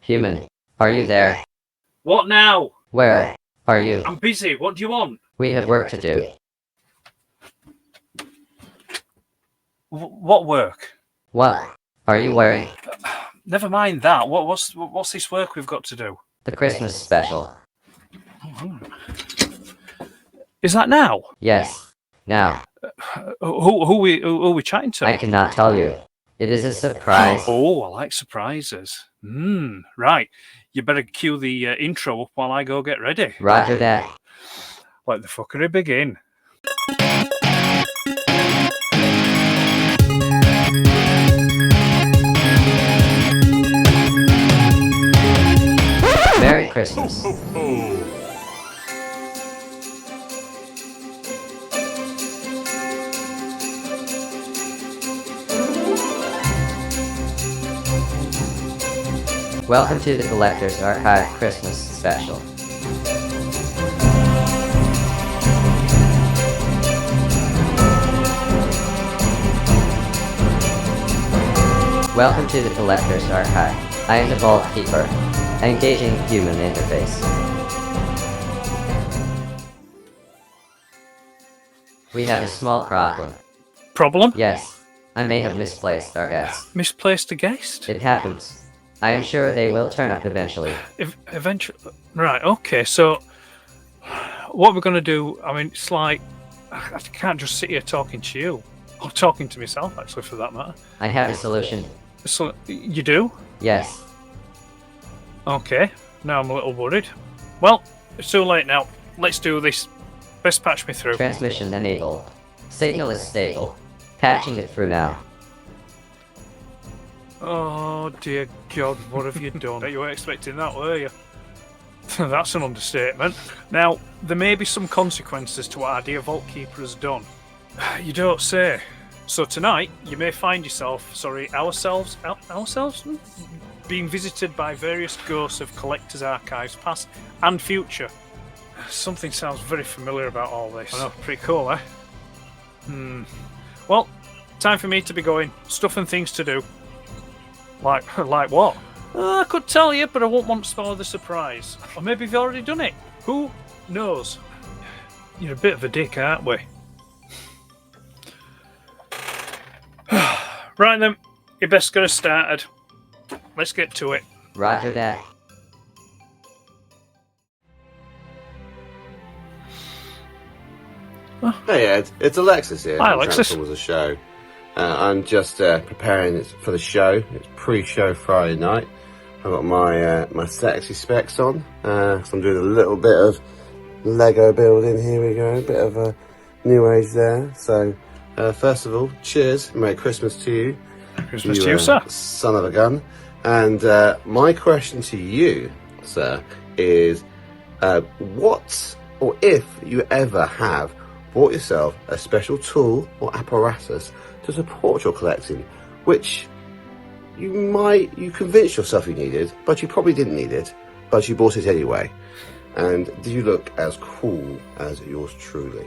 Human, are you there? What now? Where are you? I'm busy. What do you want? We have work to do. What work? What are you wearing? Never mind that. What's this work we've got to do? The Christmas special. Is that now? Yes. Now, Who are we chatting to? I cannot tell you. It is a surprise. Oh, I like surprises. Right. You better cue the intro up while I go get ready. Roger that. Let the fuckery begin. Merry Christmas. Welcome to the Collector's Archive Christmas Special. Welcome to the Collector's Archive. I am the Vault Keeper, an engaging human interface. We have a small problem. Problem? Yes, I may have misplaced our guest. Misplaced a guest? It happens. I am sure they will turn up eventually. Eventually. Right, okay, so what we're going to do, I mean, it's like, I can't just sit here talking to you. Or talking to myself, actually, for that matter. I have a solution. So, you do? Yes. Okay, now I'm a little worried. Well, it's too late now. Let's do this. Best patch me through. Transmission enabled. Signal is stable. Patching it through now. Oh dear God, what have you done? Bet you weren't expecting that, were you? That's an understatement. Now, there may be some consequences to what our dear Vault Keeper has done. You don't say. So tonight, you may find ourselves, being visited by various ghosts of collectors' archives, past and future. Something sounds very familiar about all this. I know, pretty cool, eh? Well, time for me to be going. Stuff and things to do. Like what? I could tell you, but I won't want to spoil the surprise. Or maybe you've already done it. Who knows? You're a bit of a dick, aren't we? Right then, you best get us started. Let's get to it. Roger that. Hey Ed, it's Alexis here. Hi, from Alexis. Transformers the show. I'm just preparing it for the show. It's pre-show Friday night. I've got my sexy specs on. So I'm doing a little bit of Lego building. Here we go. A bit of a new age there. So first of all, cheers. Merry Christmas to you. Christmas to you, sir. Son of a gun. And my question to you, sir, is what, or if you ever have bought yourself a special tool or apparatus to support your collecting, which you convinced yourself you needed, but you probably didn't need it, but you bought it anyway. And do you look as cool as yours truly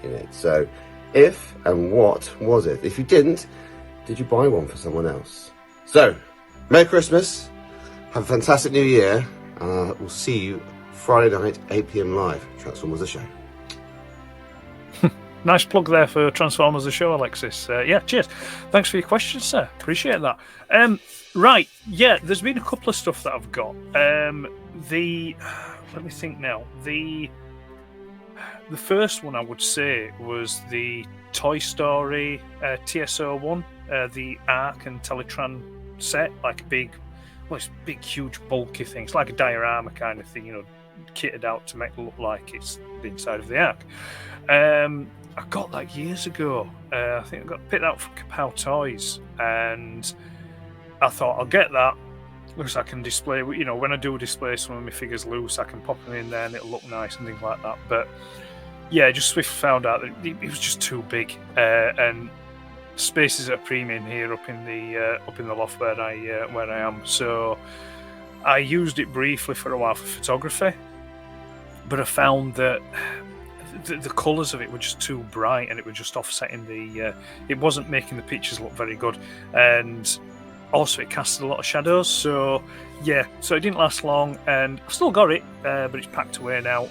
in it? So if and what was it? If you didn't, did you buy one for someone else? So, Merry Christmas, have a fantastic New Year, we'll see you Friday night, 8 PM live, Transformers the Show. Nice plug there for Transformers the Show, Alexis. Yeah, cheers. Thanks for your question, sir. Appreciate that. Right, yeah, there's been a couple of stuff that I've got. Let me think now. The first one I would say was the Toy Story TSO1, the Arc and Teletran set, like it's big, huge, bulky thing. It's like a diorama kind of thing, kitted out to make it look like it's the inside of the Ark. I got that years ago. I think I got picked out from Kapow Toys, and I thought I'll get that because I can display. When I do display some of my figures loose, I can pop them in there and it'll look nice and things like that. But yeah, just swiftly found out that it was just too big, and space is at a premium here up in the loft where I am. So I used it briefly for a while for photography, but I found that the colours of it were just too bright, and it was just offsetting it wasn't making the pictures look very good. And also it casted a lot of shadows. So yeah, so it didn't last long, and I've still got it, but it's packed away now,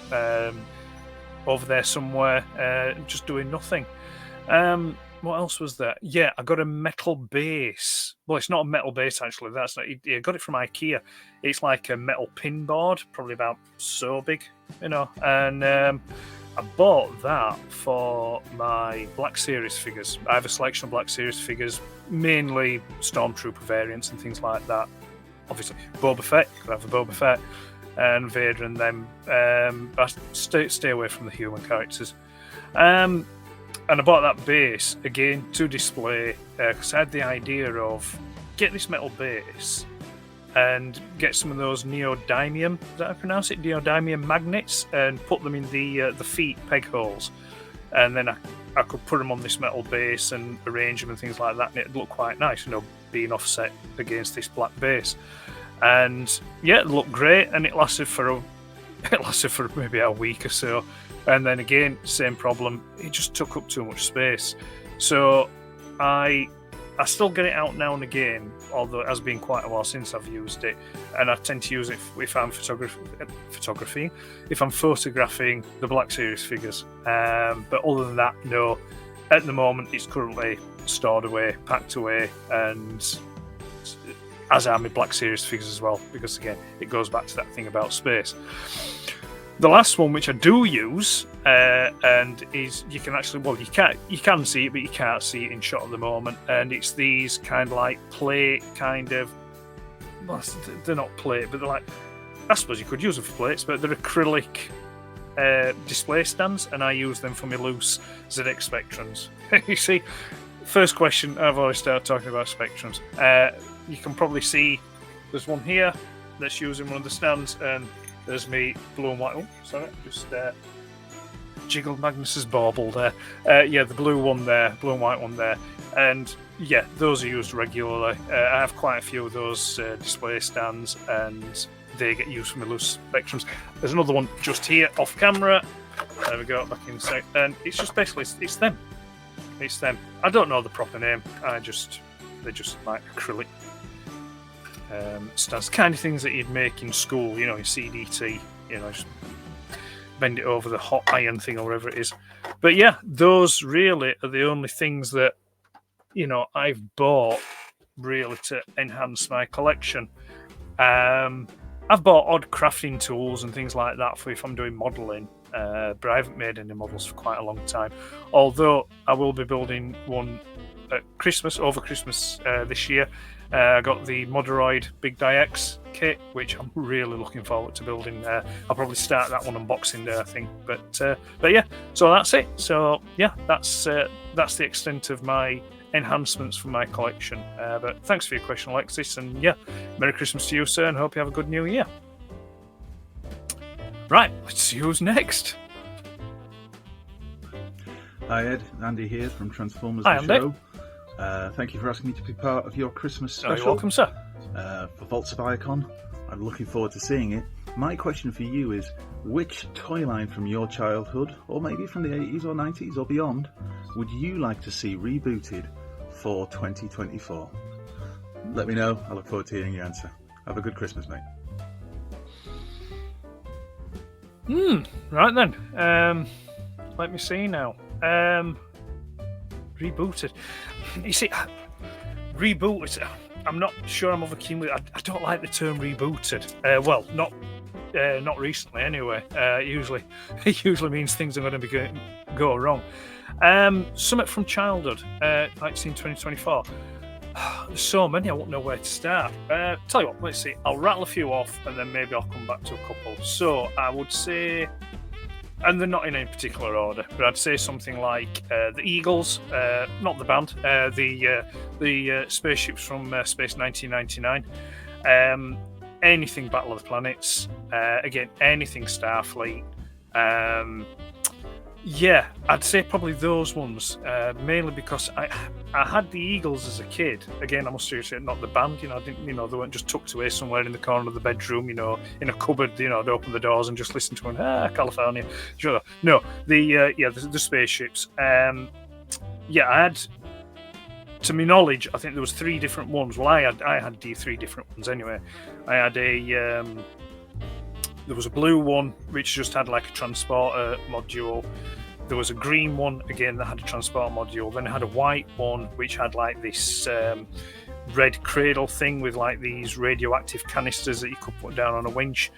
over there somewhere, just doing nothing. What else was there? Yeah, I got a metal base. Well, it's not a metal base actually. That's not. I got it from IKEA. It's like a metal pin board, probably about so big, and I bought that for my Black Series figures. I have a selection of Black Series figures, mainly Stormtrooper variants and things like that. Obviously, Boba Fett. Could have a Boba Fett and Vader, and them. I stay away from the human characters. And I bought that base again to display, because I had the idea of get this metal base and get some of those neodymium, is that how I pronounce it? Neodymium magnets, and put them in the feet peg holes, and then I could put them on this metal base and arrange them and things like that, and it'd look quite nice, being offset against this black base. And yeah, it looked great, and it lasted for maybe a week or so. And then again, same problem. It just took up too much space. So I still get it out now and again, although it has been quite a while since I've used it. And I tend to use it if I'm photographing the Black Series figures. But other than that, no. At the moment, it's currently stored away, packed away, and as are my Black Series figures as well. Because again, it goes back to that thing about space. The last one, which I do use, and is you can see it, but you can't see it in shot at the moment. And it's these kind of like plate, well, they're not plate, but they're like, I suppose you could use them for plates, but they're acrylic display stands, and I use them for my loose ZX Spectrums. You see, first question, I've already started talking about Spectrums. You can probably see there's one here that's using one of the stands, and there's me blue and white. Oh, sorry, just jiggled Magnus's bauble there. The blue and white one there. And yeah, those are used regularly. I have quite a few of those display stands, and they get used for my loose Spectrums. There's another one just here off camera. There we go, back in a sec. And it's just basically, it's them. It's them. I don't know the proper name. They're just like acrylic stands, kind of things that you'd make in school, in CDT, just bend it over the hot iron thing or whatever it is. But yeah, those really are the only things that, I've bought really to enhance my collection. I've bought odd crafting tools and things like that for if I'm doing modelling, but I haven't made any models for quite a long time. Although I will be building one at over Christmas this year. I got the Moderoid Big Die X kit, which I'm really looking forward to building. I'll probably start that one unboxing day, I think. But yeah, so that's it. So yeah, that's the extent of my enhancements for my collection. But thanks for your question, Alexis, and yeah, Merry Christmas to you, sir, and hope you have a good New Year. Right, let's see who's next. Hi Ed, Andy here from Transformers Hi, the Andy. Show. Thank you for asking me to be part of your Christmas special. You're welcome, sir. For Vaults of Icon. I'm looking forward to seeing it. My question for you is, which toy line from your childhood, or maybe from the 80s or 90s or beyond, would you like to see rebooted for 2024? Let me know. I look forward to hearing your answer. Have a good Christmas, mate. Right then. Let me see now. Rebooted. You see, rebooted. I'm not sure I'm over keen with it. I don't like the term rebooted. Well, not recently anyway. It usually means things are going to be go wrong. Something from childhood, like seeing 2024. There's so many, I won't know where to start. Tell you what, let's see. I'll rattle a few off, and then maybe I'll come back to a couple. So I would say, and they're not in any particular order, but I'd say something like the Eagles, not the band, the spaceships from Space 1999. Anything Battle of the Planets. Again, anything Starfleet. Yeah, I'd say probably those ones, mainly because I had the Eagles as a kid. Again, I must say, not the band. I didn't. They weren't just tucked away somewhere in the corner of the bedroom. In a cupboard. They'd open the doors and just listen to them. California. Sure. No, the spaceships. Yeah, I had to my knowledge, I think there was 3 different ones. Well, I had 3 different ones anyway. I had there was a blue one which just had like a transporter module. There was a green one again that had a transporter module. Then I had a white one which had like this red cradle thing with like these radioactive canisters that you could put down on a winch.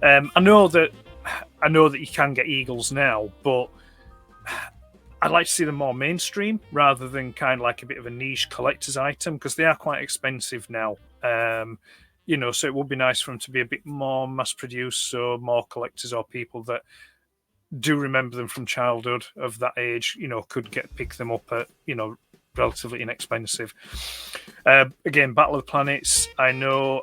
I know that you can get Eagles now, but I'd like to see them more mainstream rather than kind of like a bit of a niche collector's item, because they are quite expensive now. So it would be nice for them to be a bit more mass produced, so more collectors or people that do remember them from childhood of that age, could pick them up at, relatively inexpensive. Again, Battle of the Planets, I know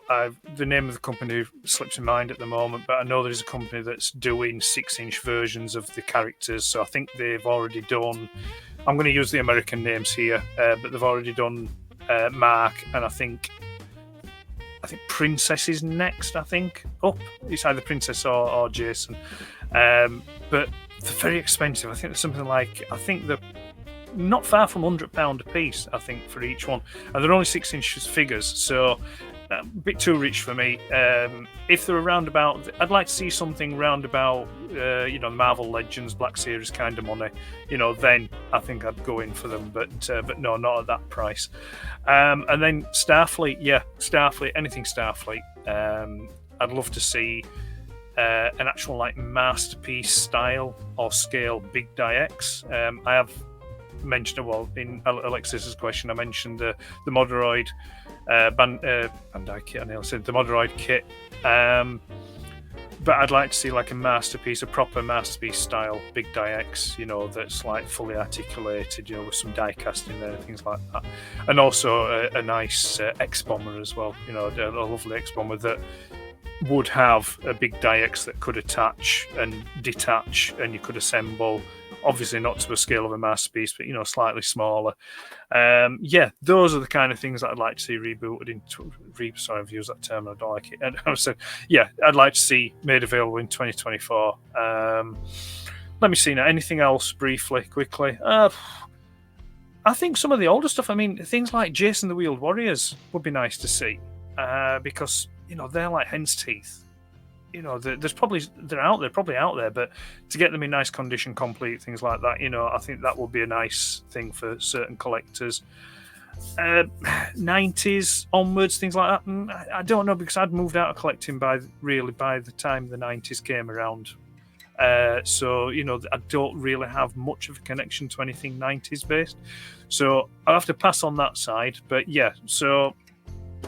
the name of the company slips in mind at the moment, but I know there's a company that's doing 6-inch versions of the characters, so I think they've already done, I'm going to use the American names here, but they've already done Mark, and I think Princess is next, it's either Princess or Jason, but they're very expensive. I think there's something like, they're not far from £100 a piece, I think, for each one, and they're only 6-inch figures, so a bit too rich for me. If they're around about, I'd like to see something round about, the Marvel Legends Black Series kind of money. Then I think I'd go in for them, but no, not at that price. And then Starfleet, anything Starfleet. I'd love to see an actual like masterpiece style or scale Big Die X. I have mentioned, in Alexis's question, I mentioned the Moderoid Bandai kit. I nearly said the Moderoid kit, but I'd like to see like a proper masterpiece style Big Die X, that's like fully articulated, with some die casting there, things like that, and also a nice X bomber as well, a lovely X bomber that would have a Big Die X that could attach and detach, and you could assemble. Obviously not to the scale of a masterpiece, but slightly smaller. Those are the kind of things that I'd like to see rebooted into. Sorry, I've used that term. I don't like it. And I said, I'd like to see made available in 2024. Let me see now. Anything else briefly, quickly? I think some of the older stuff. I mean, things like Jason the Wheeled Warriors would be nice to see, because they're like hen's teeth. They're probably out there, but to get them in nice condition, complete, things like that, I think that would be a nice thing for certain collectors. 90s onwards, things like that. I don't know, because I'd moved out of collecting by the time the 90s came around. So I don't really have much of a connection to anything 90s based. So I'll have to pass on that side. But so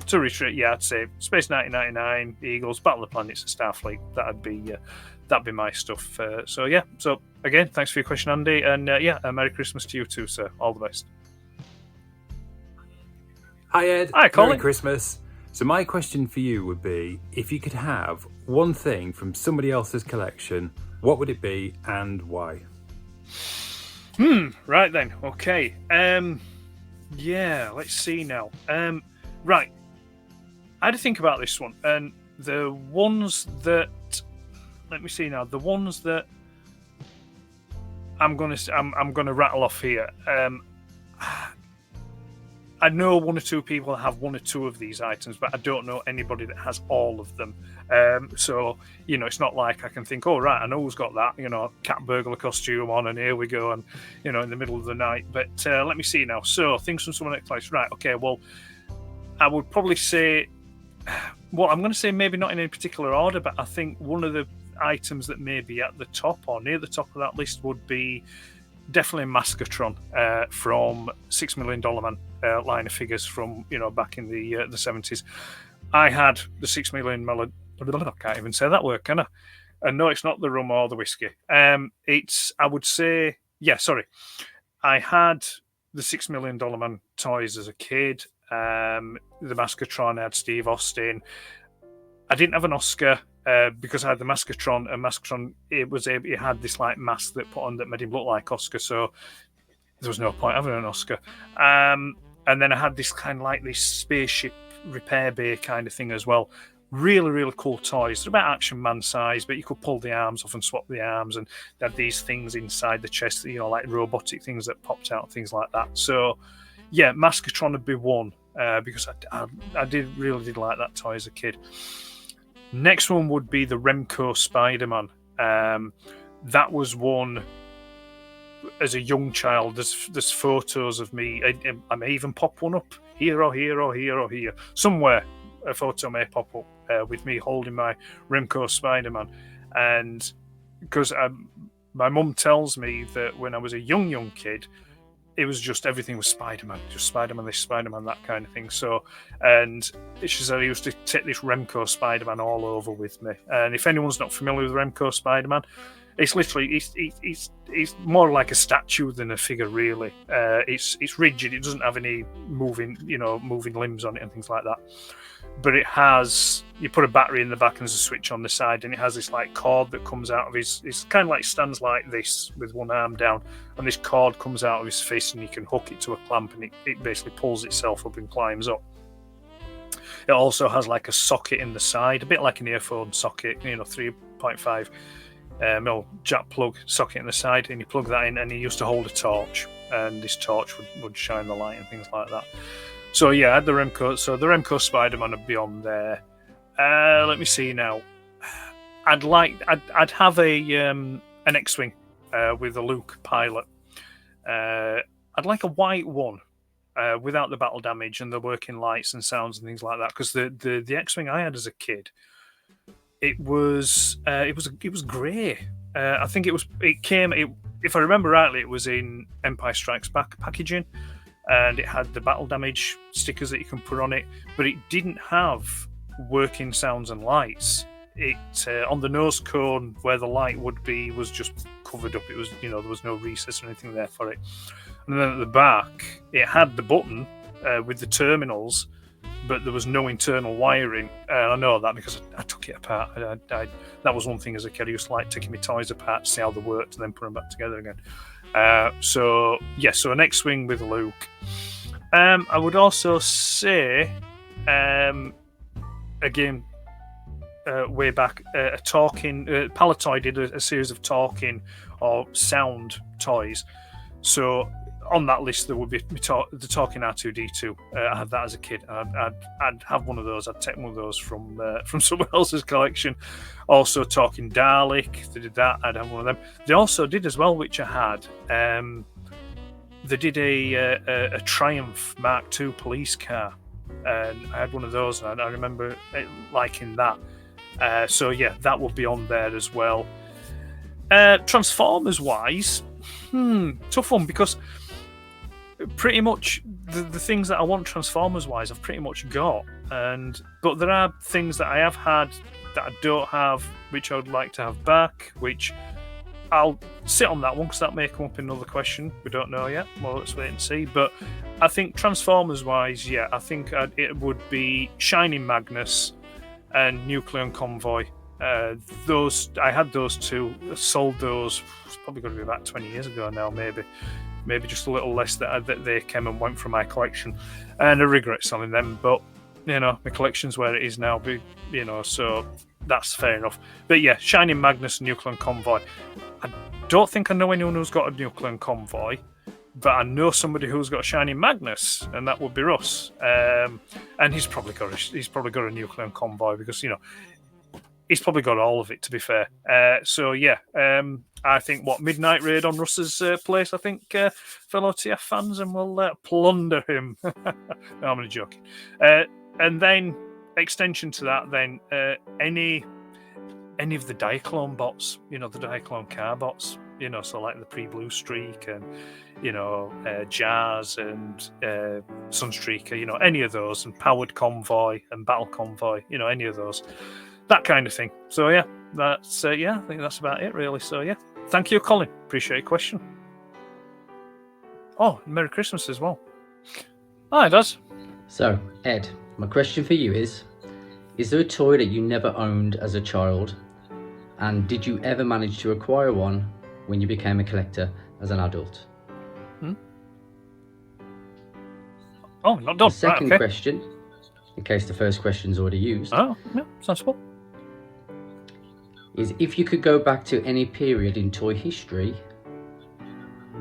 to reiterate, I'd say Space 1999, Eagles, Battle of the Planets, and Starfleet. That'd be my stuff. So again, thanks for your question, Andy, and Merry Christmas to you too, sir. All the best. Hi Ed. Hi Colin. Merry Christmas. So my question for you would be, if you could have one thing from somebody else's collection, what would it be and why? Right then. Okay. Let's see now. Right. I had to think about this one, and the ones that I'm gonna rattle off here. I know one or two people have one or two of these items, but I don't know anybody that has all of them. So it's not like I can think, oh right, I know who's got that, cat burglar costume on, and here we go, and in the middle of the night. But let me see now. So things from someone next place. Right. Okay. Well, I would probably say. Well, I'm going to say maybe not in any particular order, but I think one of the items that may be at the top or near the top of that list would be definitely Mascotron from $6 Million Man line of figures from back in the 70s. I had the 6 million melon. I can't even say that word, can I? And no, it's not the rum or the whiskey. It's, I would say, I had the $6 Million Man toys as a kid. The Mascotron, I had Steve Austin. I didn't have an Oscar because I had the Mascotron, and Mascotron it had this like mask that put on that made him look like Oscar, so there was no point having an Oscar. And then I had this kind of like this spaceship repair bay kind of thing as well. Really, really cool toys. They're about Action Man size, but you could pull the arms off and swap the arms, and they had these things inside the chest, like robotic things that popped out, things like that. So yeah, Maskatron would be one because I really did like that toy as a kid. Next one would be the Remco Spider-Man. That was one as a young child. There's photos of me. I may even pop one up here or here or here or here. Somewhere a photo may pop up with me holding my Remco Spider-Man. And because my mum tells me that when I was a young kid, it was just everything was Spider-Man, just Spider-Man this, Spider-Man that kind of thing. So, and she said I used to take this Remco Spider-Man all over with me. And if anyone's not familiar with Remco Spider-Man, it's literally he's more like a statue than a figure, really. It's rigid. It doesn't have any moving limbs on it and things like that. But it has, you put a battery in the back and there's a switch on the side, and it has this like cord that comes out of his. It's kind of like stands like this with one arm down, and this cord comes out of his fist, and you can hook it to a clamp, and it basically pulls itself up and climbs up. It also has like a socket in the side, a bit like an earphone socket, 3.5 jack plug socket in the side, and you plug that in, and he used to hold a torch, and this torch would shine the light and things like that. So yeah, I had the Remco. So the Remco Spider-Man would be on there. Let me see now. I'd have an X-wing with a Luke pilot. I'd like a white one without the battle damage and the working lights and sounds and things like that. Because the X-wing I had as a kid, it was grey. I think if I remember rightly, it was in Empire Strikes Back packaging. And it had the battle damage stickers that you can put on it, but it didn't have working sounds and lights. It on the nose cone where the light would be was just covered up. It was, there was no recess or anything there for it. And then at the back, it had the button with the terminals, but there was no internal wiring. I know that because I took it apart. That was one thing as a kid. I used to like taking my toys apart to see how they worked and then put them back together again. So an X-wing with Luke. I would also say, again, way back, a talking. Palatoy did a series of talking or sound toys. So on that list there would be the talking R2D2. I had that as a kid. I'd have one of those. I'd take one of those from someone else's collection. Also talking Dalek, they did that. I'd have one of them. They also did as well, which I had. They did a Triumph Mark II police car, and I had one of those, and I remember liking that. So yeah, that would be on there as well. Transformers wise, tough one, because pretty much the things that I want Transformers wise I've pretty much got, but there are things that I have had that I don't have, which I would like to have back, which I'll sit on that one because that may come up in another question. We don't know yet. Well, let's wait and see. But I think Transformers wise, yeah, I think it would be Shining Magnus and Nuclear Convoy. Those I had those two, sold those. It's probably going to be about 20 years ago now, maybe just a little less that they came and went from my collection, and I regret selling them. But my collection's where it is now. So that's fair enough. But yeah, Shining Magnus and Nuclear Convoy. I don't think I know anyone who's got a Nuclear Convoy, but I know somebody who's got a Shining Magnus, and that would be Russ. And he's probably got a Nuclear Convoy because he's probably got all of it, to be fair. So yeah, I think Midnight Raid on Russ's place. I think fellow TF fans, and we'll plunder him. No, I'm only joking. And then extension to that, then any of the Diaclone bots, the Diaclone car bots, so like the pre-Blue Streak and Jazz and Sunstreaker, any of those, and Powered Convoy and Battle Convoy, any of those. That kind of thing. So yeah, that's I think that's about it really. So yeah, thank you, Colin. Appreciate your question. Oh, Merry Christmas as well. Hi, it does. So Ed, my question for you is there a toy that you never owned as a child, and did you ever manage to acquire one when you became a collector as an adult? Oh, not done. The second question, in case the first question's already used. Oh, yeah, sensible. Is if you could go back to any period in toy history,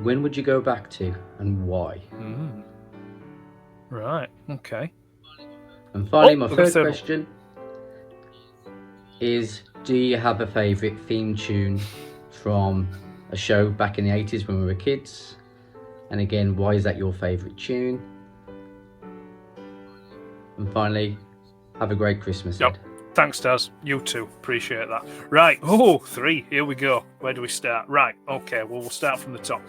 when would you go back to and why? Right. Okay. And finally, Oh, my we've got a third third one. question is: do you have a favourite theme tune from a show back in the 80s when we were kids? And again, why is that your favourite tune? And finally, have a great Christmas, Yep. Ed. Thanks, Daz. You too. Appreciate that. Right. Oh, 3. Here we go. Where do we start? Right. Okay. Well, we'll start from the top.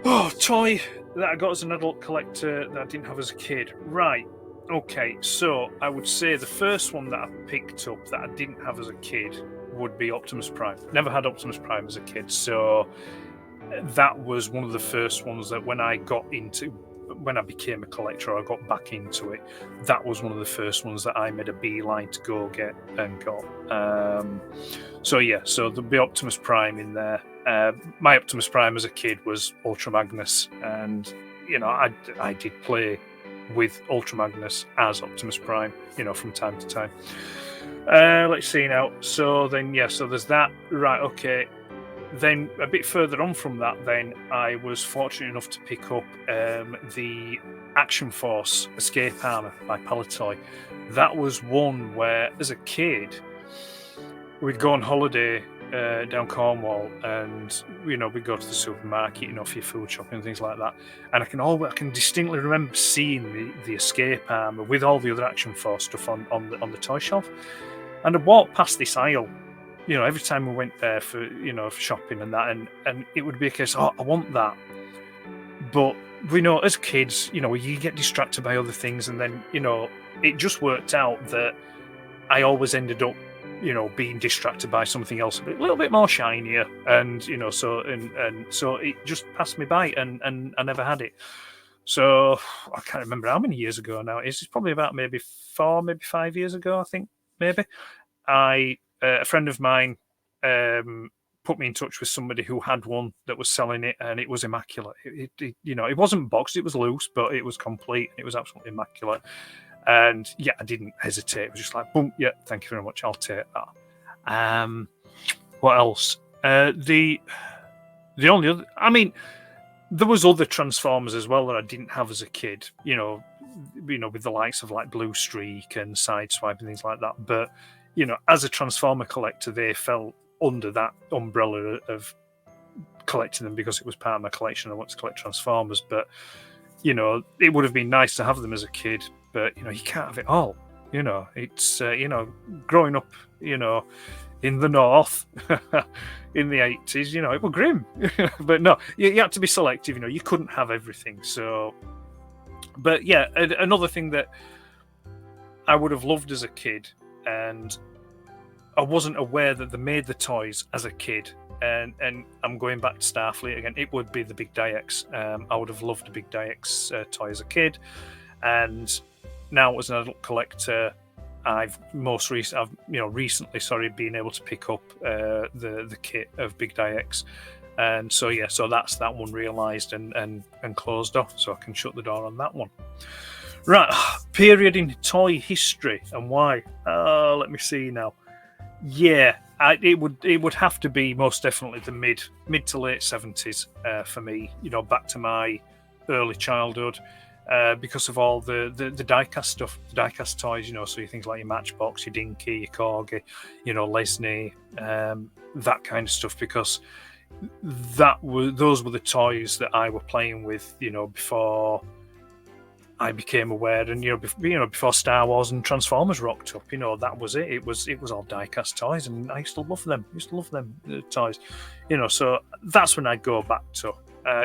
Oh, toy that I got as an adult collector that I didn't have as a kid. Right. Okay. So I would say the first one that I picked up that I didn't have as a kid would be Optimus Prime. Never had Optimus Prime as a kid. So that was one of the first ones that when I became a collector, I got back into it. That was one of the first ones that I made a beeline to go get and got. So there'll be Optimus Prime in there. My Optimus Prime as a kid was Ultra Magnus, and I did play with Ultra Magnus as Optimus Prime, from time to time. Let's see now. So there's that. Right, okay. Then a bit further on from that, then I was fortunate enough to pick up the Action Force Escape Armor by Palitoy. That was one where, as a kid, we'd go on holiday down Cornwall, and we'd go to the supermarket, for your food shopping and things like that. And I can distinctly remember seeing the Escape Armor with all the other Action Force stuff on the toy shelf. And I walked past this aisle. Every time we went there for shopping and that, and it would be a case, I want that. But we know as kids, you get distracted by other things, and then it just worked out that I always ended up, being distracted by something else a little bit more shinier, and so it just passed me by, and I never had it. So I can't remember how many years ago now it is. It's probably about maybe 4, maybe 5 years ago, I think, maybe. A friend of mine put me in touch with somebody who had one that was selling it, and it was immaculate. It wasn't boxed, it was loose, but it was complete. It was absolutely immaculate. And yeah, I didn't hesitate. It was just like, boom, yeah, thank you very much. I'll take that. What else? The only other, there was other Transformers as well that I didn't have as a kid. With the likes of like Blue Streak and Sideswipe and things like that. But as a Transformer collector, they fell under that umbrella of collecting them because it was part of my collection. I wanted to collect Transformers, but it would have been nice to have them as a kid. But you can't have it all. It's growing up, in the north in the 80s, it was grim. But no, you had to be selective. You couldn't have everything. So, but yeah, another thing that I would have loved as a kid, and I wasn't aware that they made the toys as a kid. And I'm going back to Starfleet again. It would be the Big Diex. I would have loved a Big Diex toy as a kid, and now as an adult collector, I've recently been able to pick up the kit of Big Diex, and so that's that one realised and closed off, so I can shut the door on that one. Right, period in toy history and why? Let me see now. Yeah, it would have to be most definitely the mid to late 70s for me. Back to my early childhood, because of all the diecast stuff, the diecast toys. So you things like your Matchbox, your Dinky, your Corgi, Lesney, that kind of stuff. Because those were the toys that I were playing with, before I became aware, and before Star Wars and Transformers rocked up, that was it. It was all diecast toys, and I used to love them. Toys, So that's when I go back to.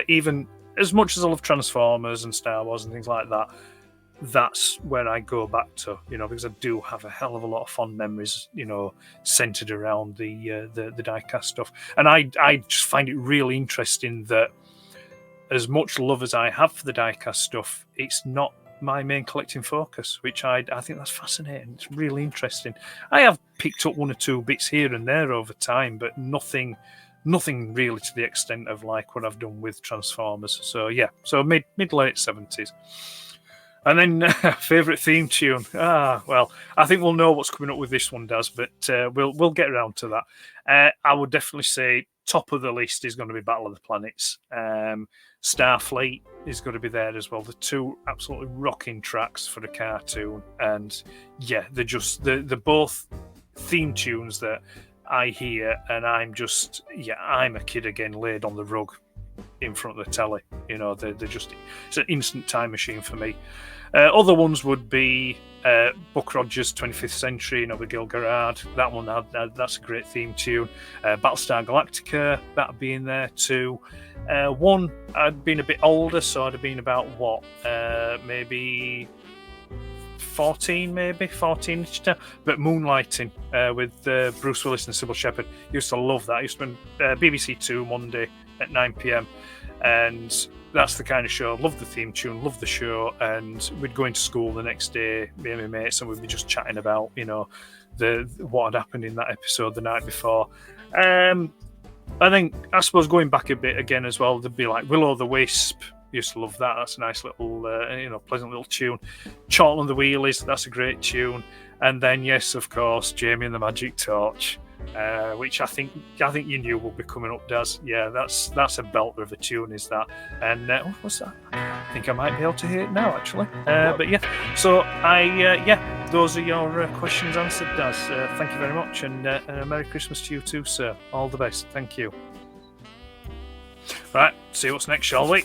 Even as much as I love Transformers and Star Wars and things like that, that's where I go back to. Because I do have a hell of a lot of fond memories, centered around the diecast stuff, and I just find it really interesting that, as much love as I have for the diecast stuff, it's not my main collecting focus, which I think that's fascinating. It's really interesting. I have picked up one or two bits here and there over time, but nothing really to the extent of like what I've done with Transformers. So yeah, so mid late 70s. And then favourite theme tune. Well, I think we'll know what's coming up with this one, Daz, but we'll get around to that. I would definitely say top of the list is going to be Battle of the Planets. Starfleet is going to be there as well. The two absolutely rocking tracks for the cartoon, and yeah, they're both theme tunes that I hear, and I'm a kid again, laid on the rug in front of the telly. You know, they're just, it's an instant time machine for me. Other ones would be Buck Rogers' 25th Century, with Gil Gerard. That one, that's a great theme tune. Battlestar Galactica, that'd be in there too. One, I'd been a bit older, so I'd have been about maybe 14-ish now. But Moonlighting with Bruce Willis and Sybil Shepherd. Used to love that. I used to BBC Two Monday at 9 p.m. and that's the kind of show. Love the theme tune, love the show, and we'd go into school the next day, me and my mates, and we'd be just chatting about, what had happened in that episode the night before. I think, I suppose, going back a bit again as well, there'd be like Will-O-the-Wisp. Used to love that. That's a nice little, pleasant little tune. Chortle and the Wheelies, that's a great tune. And then, yes, of course, Jamie and the Magic Torch. Which I think you knew will be coming up, Daz. Yeah, that's a belter of a tune, is that? And what's that? I think I might be able to hear it now, actually. But yeah, so those are your questions answered, Daz. Thank you very much, and Merry Christmas to you too, sir. All the best. Thank you. Right, see what's next, shall we?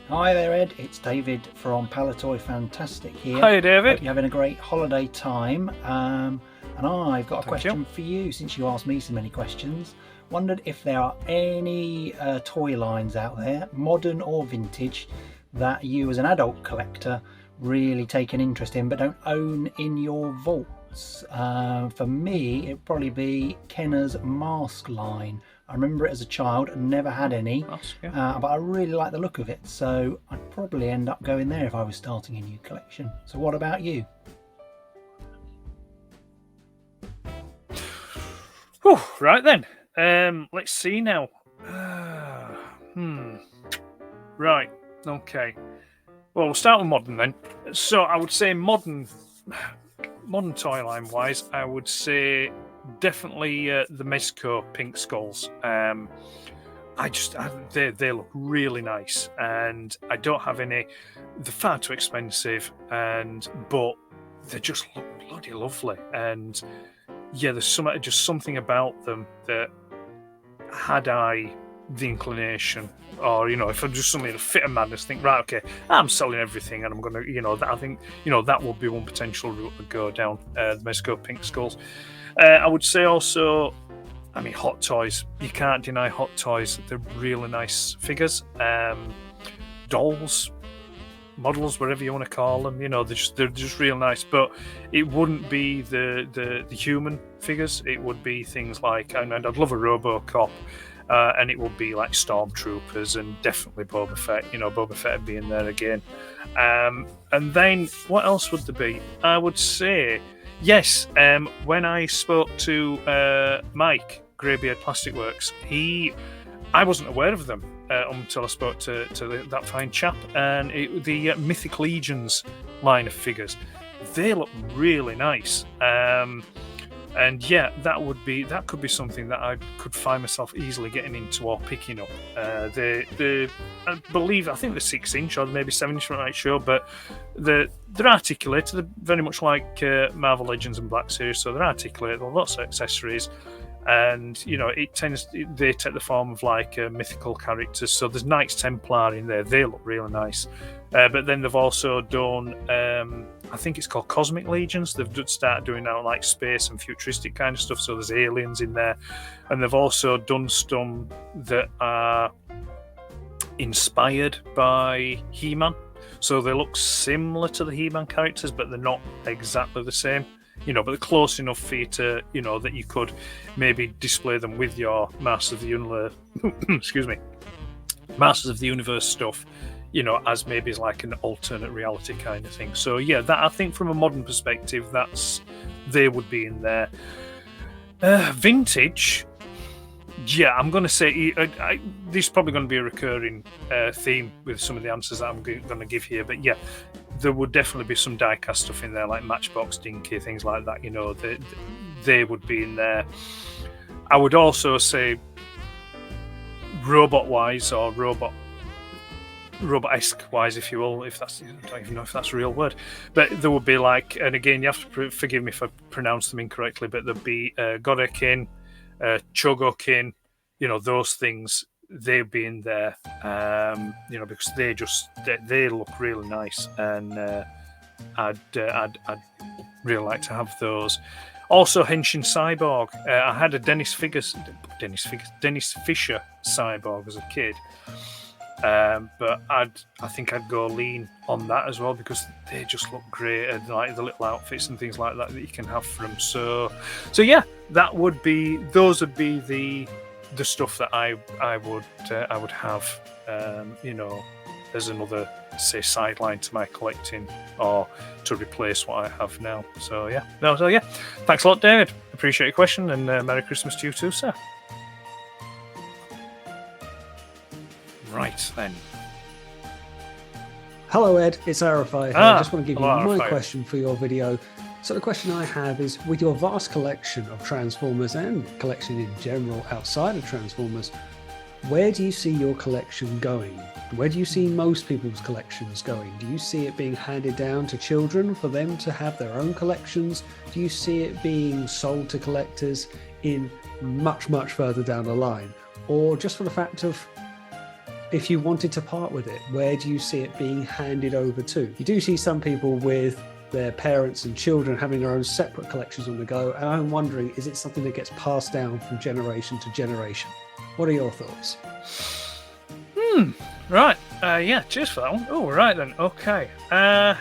Hi there, Ed. It's David from Palatoy Fantastic here. Hi, David. Hope you're having a great holiday time. And I've got a question for you, since you asked me so many questions. Wondered if there are any toy lines out there, modern or vintage, that you as an adult collector really take an interest in but don't own in your vaults. For me, it'd probably be Kenner's mask line. I remember it as a child and never had any, but I really like the look of it, so I'd probably end up going there if I was starting a new collection. So what about you? Whew, right then, let's see now. Right, okay. Well, we'll start with modern then. So I would say modern toy line wise, I would say definitely the Mezco Pink Skulls. They look really nice, and I don't have any. They're far too expensive, but they just look bloody lovely. And yeah, there's something about them that, had I the inclination, or if I'm just something in a fit of madness, think, right, okay, I'm selling everything, and I'm gonna, I think, that would be one potential route to go down. The Mezco Pink Skulls. I would say also, Hot Toys. You can't deny Hot Toys. They're really nice figures, dolls, models, whatever you want to call them. They're just real nice. But it wouldn't be the human figures. It would be things like, and I'd love a RoboCop, and it would be like Stormtroopers, and definitely Boba Fett. Boba Fett being there again. And then what else would there be? I would say, yes. When I spoke to Mike Greybeard Plastic Works, I wasn't aware of them until I spoke to that fine chap, and the Mythic Legions line of figures, they look really nice. And yeah, that could be something that I could find myself easily getting into or picking up. I think they're 6-inch or maybe 7-inch, I'm not sure, but they're articulated. They're very much like Marvel Legends and Black Series, so they're articulated. There are lots of accessories, and they take the form of like mythical characters. So there's Knights Templar in there. They look really nice. But then they've also done, I think it's called Cosmic Legions. They've started doing now like space and futuristic kind of stuff. So there's aliens in there, and they've also done some that are inspired by He-Man. So they look similar to the He-Man characters, but they're not exactly the same. But they're close enough for you to, that you could maybe display them with your Masters of the Universe, Masters of the Universe stuff, as maybe as like an alternate reality kind of thing. So yeah, that, I think from a modern perspective, they would be in there. Vintage, Yeah, I'm going to say this is probably going to be a recurring theme with some of the answers that I'm going to give here. But yeah, there would definitely be some die-cast stuff in there, like Matchbox, Dinky, things like that. You know, they would be in there. I would also say robot-wise or robot-esque wise, if you will, if that's, I don't even know if that's a real word, but there would be like, and again, you have to forgive me if I pronounce them incorrectly, but there'd be Godekin, Chogokin, you know, those things, they'd be in there, you know, because they look really nice, and I'd really like to have those. Also, Henshin Cyborg. I had a Dennis Fisher Cyborg as a kid, but I think I'd go lean on that as well, because they just look great, and like the little outfits and things like that you can have for them. So yeah, those would be the stuff that I would have, you know, as another, say, sideline to my collecting, or to replace what I have now. So yeah, thanks a lot, David. Appreciate your question, and Merry Christmas to you too, sir. Right then. Hello, Ed. It's Arafai. I just want to give you my question for your video. So the question I have is, with your vast collection of Transformers and collection in general outside of Transformers, where do you see your collection going? Where do you see most people's collections going? Do you see it being handed down to children for them to have their own collections? Do you see it being sold to collectors in much, much further down the line? Or just for the fact of, if you wanted to part with it, where do you see it being handed over to? You do see some people with their parents and children having their own separate collections on the go, and I'm wondering, is it something that gets passed down from generation to generation? What are your thoughts? Right. Yeah, cheers for that one. Oh, right then. Okay. Where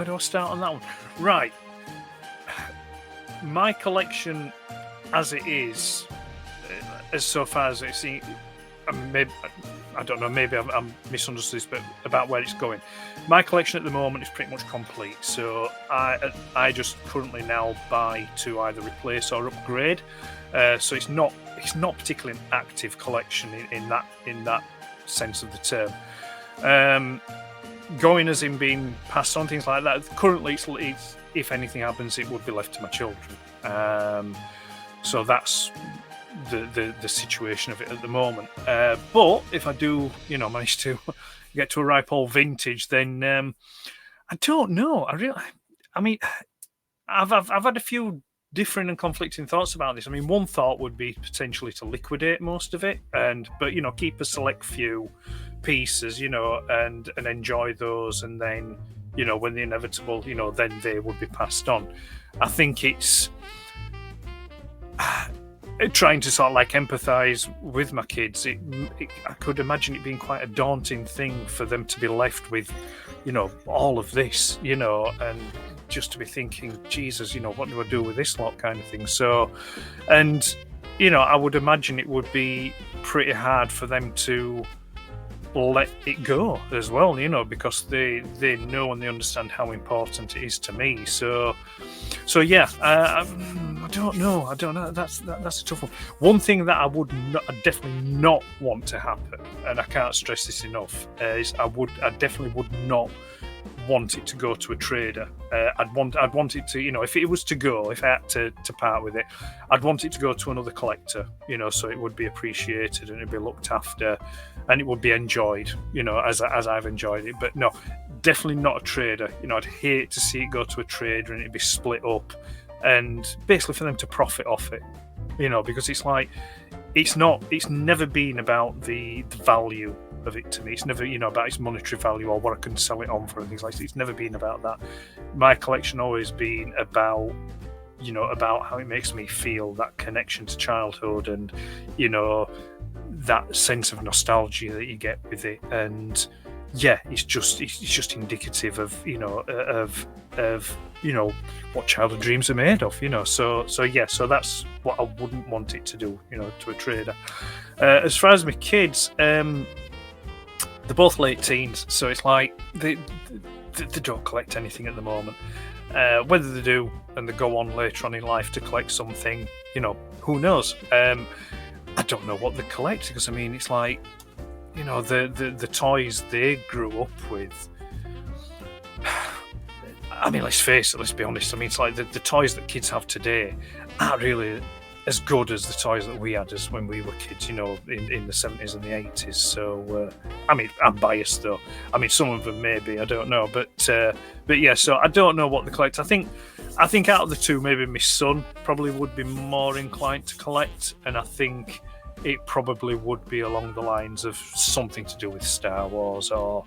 do I start on that one? Right. My collection, as it is, as so far as it's, maybe, I don't know, maybe I'm misunderstood this, but about where it's going. My collection at the moment is pretty much complete, so I just currently now buy to either replace or upgrade. So it's not particularly an active collection in that sense of the term. Going as in being passed on, things like that. Currently, it's if anything happens, it would be left to my children. So that's the situation of it at the moment. But if I do, you know, manage to get to a ripe old vintage, then I don't know. I mean, I've had a few different and conflicting thoughts about this. I mean, one thought would be potentially to liquidate most of it, but you know, keep a select few pieces, you know, and enjoy those, and then, you know, when the inevitable, you know, then they would be passed on. I think it's trying to sort of like empathize with my kids. I could imagine it being quite a daunting thing for them to be left with, you know, all of this, you know, and just to be thinking, Jesus, you know, what do I do with this lot, kind of thing. So, and you know, I would imagine it would be pretty hard for them to let it go as well, you know, because they know and they understand how important it is to me. So yeah, I don't know. That's a tough one. One thing that I definitely not want to happen, and I can't stress this enough, is I definitely would not want it to go to a trader. I'd want it to, you know, if it was to go, if I had to part with it, I'd want it to go to another collector, you know, so it would be appreciated and it'd be looked after and it would be enjoyed, you know, as I've enjoyed it. But no, definitely not a trader. You know, I'd hate to see it go to a trader and it'd be split up and basically for them to profit off it, you know, because it's like, it's never been about the value of it to me. It's never, you know, about its monetary value or what I can sell it on for and things like that. It's never been about that. My collection always been about, you know, about how it makes me feel, that connection to childhood and, you know, that sense of nostalgia that you get with it. And yeah, it's just indicative of, you know, of you know, what childhood dreams are made of, you know. So yeah, so that's what I wouldn't want it to do, you know, to a trader. As far as my kids, they're both late teens, so it's like they don't collect anything at the moment. Whether they do and they go on later on in life to collect something, who knows? I don't know what they collect, because I mean, it's like, the toys they grew up with. I mean, let's face it, let's be honest. I mean, it's like the toys that kids have today aren't really as good as the toys that we had as when we were kids, in the 70s and the 80s. So, I mean, I'm biased though. I mean, some of them maybe, I don't know. But yeah, so I don't know what they collect. I think out of the two, maybe my son probably would be more inclined to collect. And I think it probably would be along the lines of something to do with Star Wars or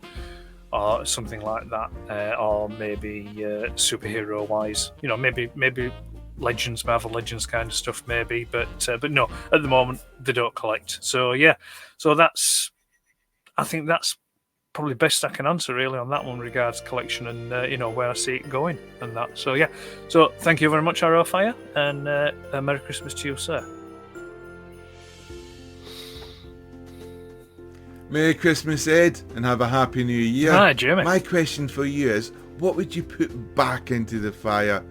something like that, or maybe superhero wise, maybe Legends, Marvel Legends kind of stuff, maybe, but no, at the moment they don't collect. So yeah, so I think that's probably best I can answer really on that one regards collection and where I see it going and that. So yeah, so thank you very much, Arrow Fire, and Merry Christmas to you, sir. Merry Christmas, Ed, and have a happy new year. Hi, Jimmy. My question for you is, what would you put back into the fire?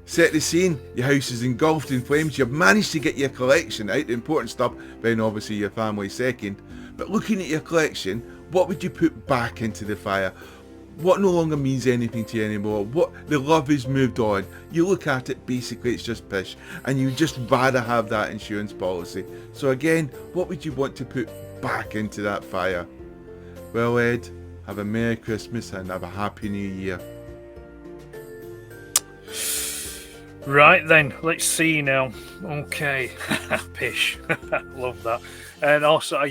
Set the scene. Your house is engulfed in flames. You've managed to get your collection out, the important stuff, then obviously your family second. But looking at your collection, what would you put back into the fire? What no longer means anything to you anymore? What the love has moved on. You look at it, basically it's just pish, and you just rather have that insurance policy. So again, what would you want to put back into that fire? Well, Ed, have a Merry Christmas and have a Happy New Year. Right then, let's see now. Okay, pish, love that. And also,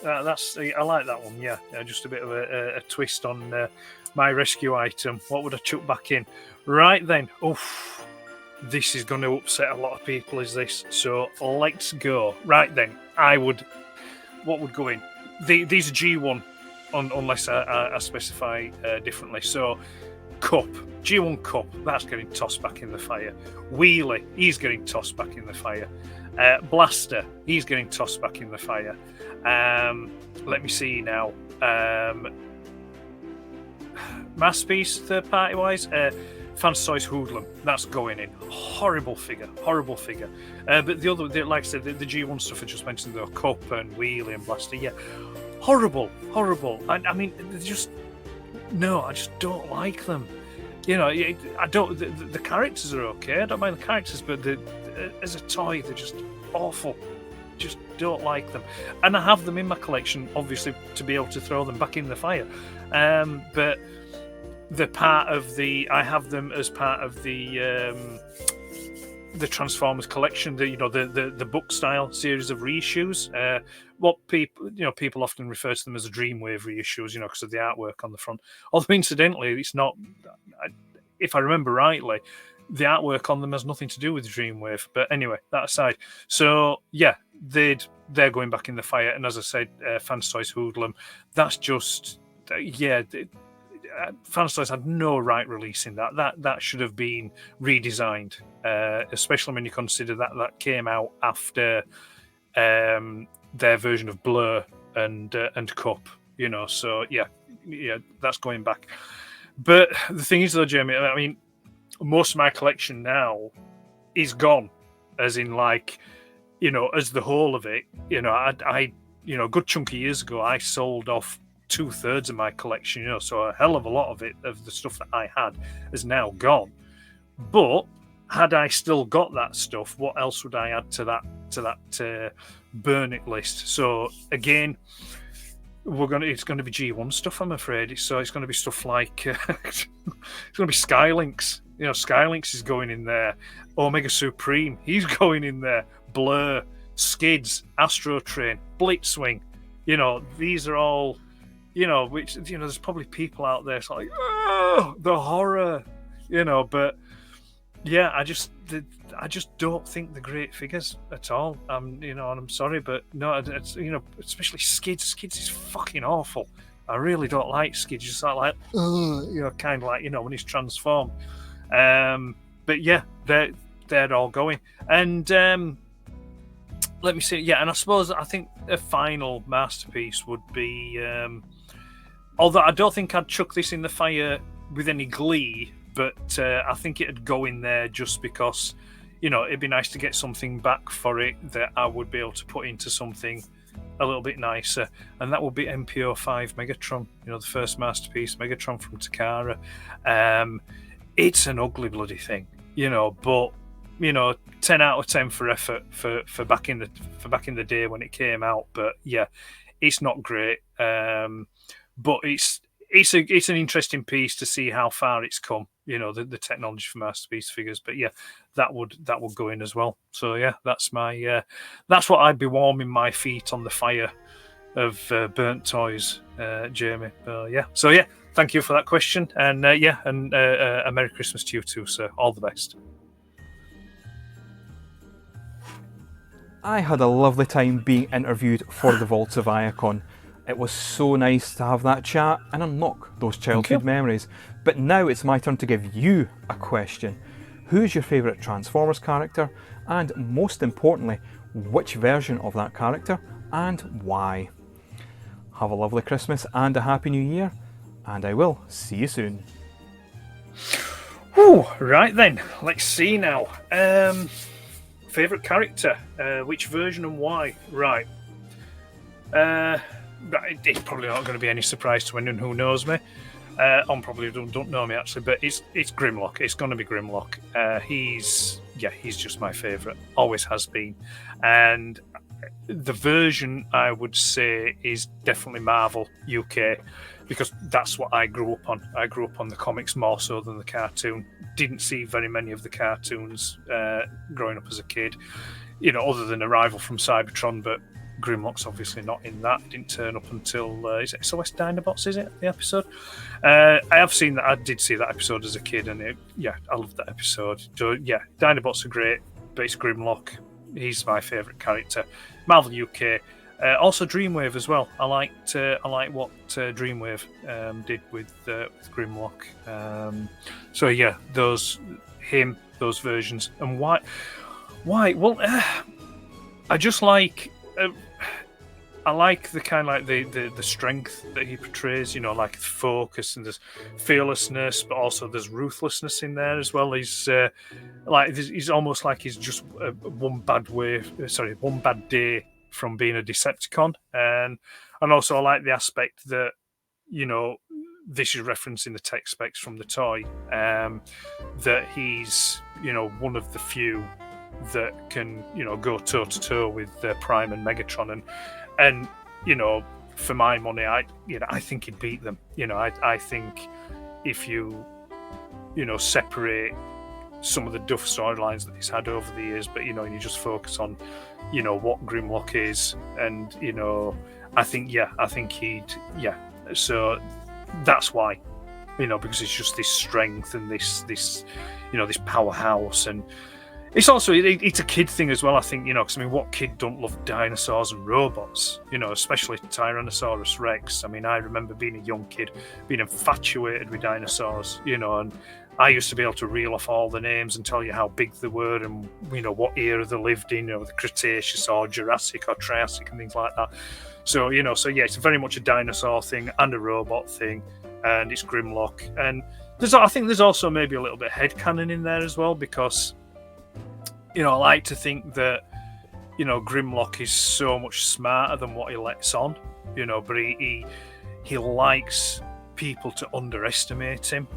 that's I like that one. Yeah, just a bit of a twist on my rescue item. What would I chuck back in? Right then, oof, this is going to upset a lot of people. Is this? So let's go. Right then, what would go in? These are G1, unless I specify differently. So, Cup, G1 Cup, that's getting tossed back in the fire. Wheelie, he's getting tossed back in the fire. Blaster, he's getting tossed back in the fire. Let me see now. Masterpiece, third party wise, Fancy Toys Hoodlum, that's going in. Horrible figure. But the other, like I said, the G1 stuff I just mentioned, the Cup and Wheelie and Blaster, yeah, horrible. I mean, I just don't like them. I don't. The characters are okay. I don't mind the characters, but as a toy, they're just awful. Just don't like them. And I have them in my collection, obviously, to be able to throw them back in the fire. But they're part of I have them as part of the Transformers collection. The book style series of reissues. What people often refer to them as the Dreamwave reissues, because of the artwork on the front. Although incidentally, it's not. If I remember rightly, the artwork on them has nothing to do with Dreamwave. But anyway, that aside. So yeah, they're going back in the fire. And as I said, Fancy Toys Hoodlum, that's just Fancy Toys had no right releasing that. That should have been redesigned, especially when you consider that came out after their version of Blur and Cup. So yeah, that's going back. But the thing is, though, Jeremy, I mean, most of my collection now is gone, as in, like, as the whole of it. I a good chunk of years ago, I sold off 2/3 of my collection. So a hell of a lot of it, of the stuff that I had, is now gone. But had I still got that stuff, what else would I add to that burn it list? So again, it's going to be G1 stuff, I'm afraid. It's going to be stuff like it's going to be Skylinks. Skylinks is going in there. Omega Supreme, he's going in there. Blur, Skids, Astro Train, Blitzwing. These are all. Which there's probably people out there like, oh, the horror. But yeah, I just don't think they're great figures at all. And I'm sorry, but no, it's especially Skids. Skids is fucking awful. I really don't like Skids. Just like kind of like when he's transformed. But yeah, they're all going. And let me see. Yeah, and I think a final masterpiece would be. Although I don't think I'd chuck this in the fire with any glee, but I think it'd go in there just because, it'd be nice to get something back for it that I would be able to put into something a little bit nicer, and that would be MPO5 Megatron, the first masterpiece Megatron from Takara. It's an ugly bloody thing, but 10 out of 10 for effort for back in the day when it came out. But yeah, it's not great, but it's an interesting piece to see how far it's come, the technology for masterpiece figures. But yeah, that would go in as well. So yeah, that's what I'd be warming my feet on the fire of burnt toys, Jamie. So yeah, thank you for that question, and a Merry Christmas to you too, sir. All the best. I had a lovely time being interviewed for the Vaults of Iacon. It was so nice to have that chat and unlock those childhood memories. But now it's my turn to give you a question. Who's your favourite Transformers character? And most importantly, which version of that character and why? Have a lovely Christmas and a Happy New Year, and I will see you soon. Whew, right then, let's see now. Favourite character, which version and why? Right. It's probably not going to be any surprise to anyone who knows me. Probably don't know me actually, but it's Grimlock. It's going to be Grimlock. He's just my favourite. Always has been. And the version I would say is definitely Marvel UK, because that's what I grew up on. I grew up on the comics more so than the cartoon. Didn't see very many of the cartoons growing up as a kid, other than Arrival from Cybertron, but Grimlock's obviously not in that. Didn't turn up until is it SOS Dinobots? Is it the episode? I have seen that. I did see that episode as a kid, and I loved that episode. So yeah, Dinobots are great, but it's Grimlock. He's my favourite character. Marvel UK, also Dreamwave as well. I like what Dreamwave did with Grimlock. So yeah, those versions. And why? Well, I just like. I like the kind of like the strength that he portrays, like focus, and there's fearlessness, but also there's ruthlessness in there as well. He's he's almost like he's just one bad day from being a Decepticon, and also I like the aspect that this is referencing the tech specs from the toy, that he's one of the few that can go toe to toe with Prime and Megatron, and for my money, I think he'd beat them. I think if you separate some of the duff storylines that he's had over the years, but and you just focus on what Grimlock is, and I think he'd so that's why, because it's just this strength and this this powerhouse. And it's also it's a kid thing as well, I think, because what kid don't love dinosaurs and robots, especially Tyrannosaurus Rex. I remember being a young kid being infatuated with dinosaurs, and I used to be able to reel off all the names and tell you how big they were and what era they lived in, the Cretaceous or Jurassic or Triassic and things like that. So it's very much a dinosaur thing and a robot thing, and it's Grimlock. And I think there's also maybe a little bit of headcanon in there as well, because I like to think that Grimlock is so much smarter than what he lets on, but he likes people to underestimate him,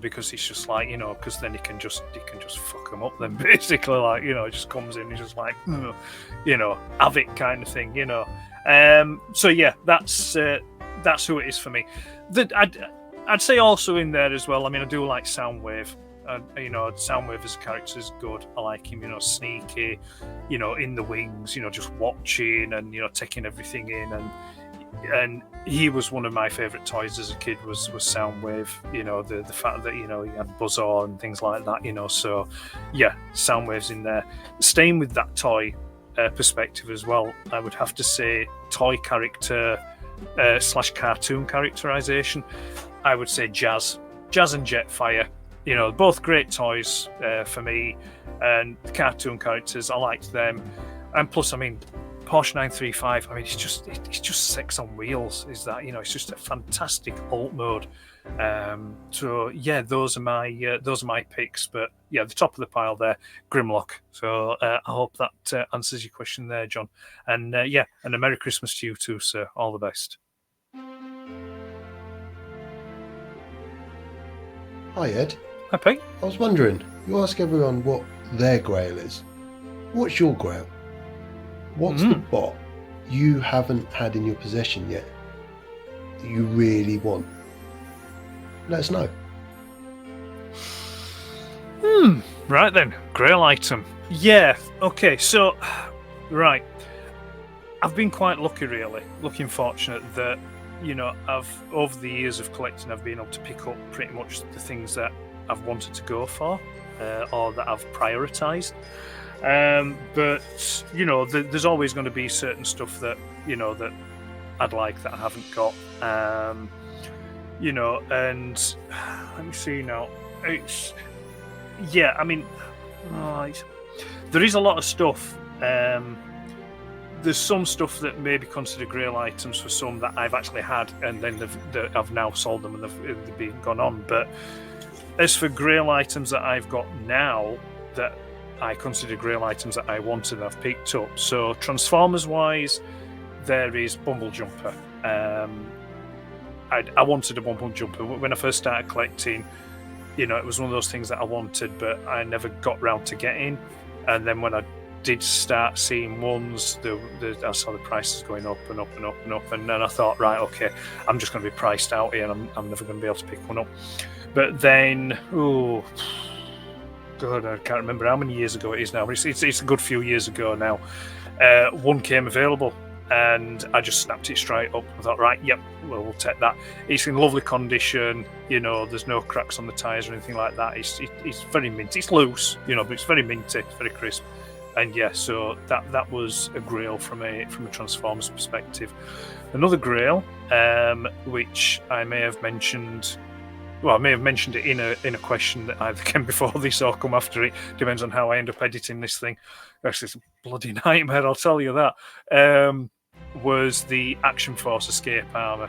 because he's just like, because then he can just fuck them up then, basically, like, just comes in and just like, have it kind of thing, so yeah, that's who it is for me. I'd say also in there as well, I do like Soundwave. Soundwave as a character is good. I like him, sneaky, in the wings, just watching and taking everything in, and he was one of my favourite toys as a kid. Was Soundwave, the fact that he had Buzzsaw and things like that, so yeah, Soundwave's in there. Staying with that toy perspective as well, I would have to say toy character / cartoon characterization. I would say Jazz and Jetfire. Both great toys for me, and the cartoon characters, I liked them. And plus, Porsche 935. I mean, it's just sex on wheels. Is that, you know? It's just a fantastic alt mode. So yeah, those are my picks. But yeah, the top of the pile there, Grimlock. So I hope that answers your question there, John. And yeah, and a Merry Christmas to you too, sir. All the best. Hi, Ed. Hi, Pete. I was wondering, you ask everyone what their grail is. What's your grail? What's the bot you haven't had in your possession yet that you really want? Let us know. Right then, grail item. Yeah, okay, so, right. I've been quite lucky, really. Looking fortunate that, you know, over the years of collecting, I've been able to pick up pretty much the things that I've wanted to go for, or that I've prioritised. But, you know, there's always going to be certain stuff that, you know, that I'd like that I haven't got. You know, and let me see now. It's, yeah, I mean, there is a lot of stuff. There's some stuff that may be considered grail items for some that I've actually had, and then I've now sold them and they've been gone on. But as for grail items that I've got now that I consider grail items that I wanted and I've picked up. So Transformers wise, there is Bumble Jumper. I wanted a Bumble Jumper when I first started collecting. You know, it was one of those things that I wanted, but I never got round to getting. And then when I did start seeing ones, I saw the prices going up and up and up and up, and then I thought, right, okay, I'm just going to be priced out here, and I'm never going to be able to pick one up. But then, oh God, I can't remember how many years ago it is now. It's a good few years ago now. One came available, and I just snapped it straight up. I thought, right, yep, well, we'll take that. It's in lovely condition, you know, there's no cracks on the tyres or anything like that. It's very minty. It's loose, you know, but it's very minty, it's very crisp. And yeah, so that was a grail from a Transformers perspective. Another grail, which I may have mentioned. Well, I may have mentioned it in a question that either came before this or come after it. Depends on how I end up editing this thing. Actually, it's a bloody nightmare, I'll tell you that. Was the Action Force Escape Armor.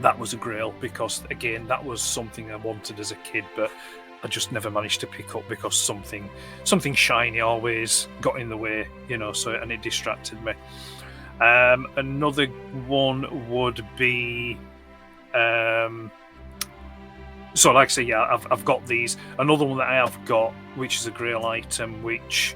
That was a grail because, again, that was something I wanted as a kid, but I just never managed to pick up because something shiny always got in the way, you know. So, and it distracted me. Another one would be. So, like I say, yeah, I've got these. Another one that I have got, which is a grail item, which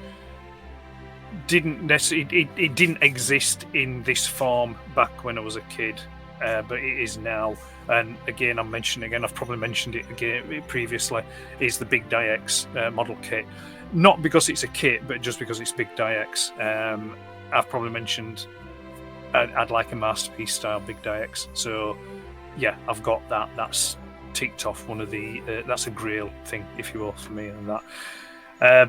didn't necessarily it didn't exist in this form back when I was a kid, but it is now. And again, I'm mentioning again. I've probably mentioned it again previously. Is the Big Di-X model kit? Not because it's a kit, but just because it's Big Di-X. I've probably mentioned I'd like a masterpiece style Big Di-X. So yeah, I've got that. That's ticked off one of the that's a grail thing, if you will, for me and that.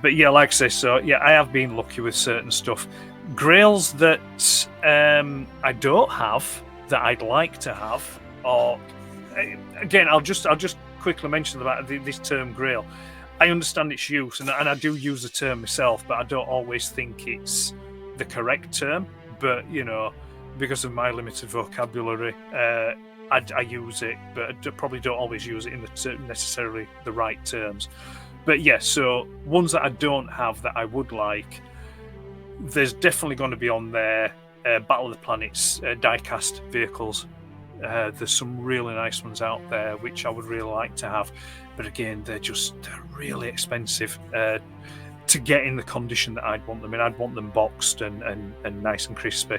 But yeah, like I say, so yeah, I have been lucky with certain stuff. Grails that I don't have that I'd like to have, or again, I'll just quickly mention about this term grail. I understand its use, and I do use the term myself, but I don't always think it's the correct term. But you know, because of my limited vocabulary, I use it, but I probably don't always use it in necessarily the right terms. But yeah, so ones that I don't have that I would like, there's definitely going to be on there Battle of the Planets die-cast vehicles. There's some really nice ones out there which I would really like to have, but again, they're really expensive to get in the condition that I'd want them in. I'd want them boxed and nice and crispy.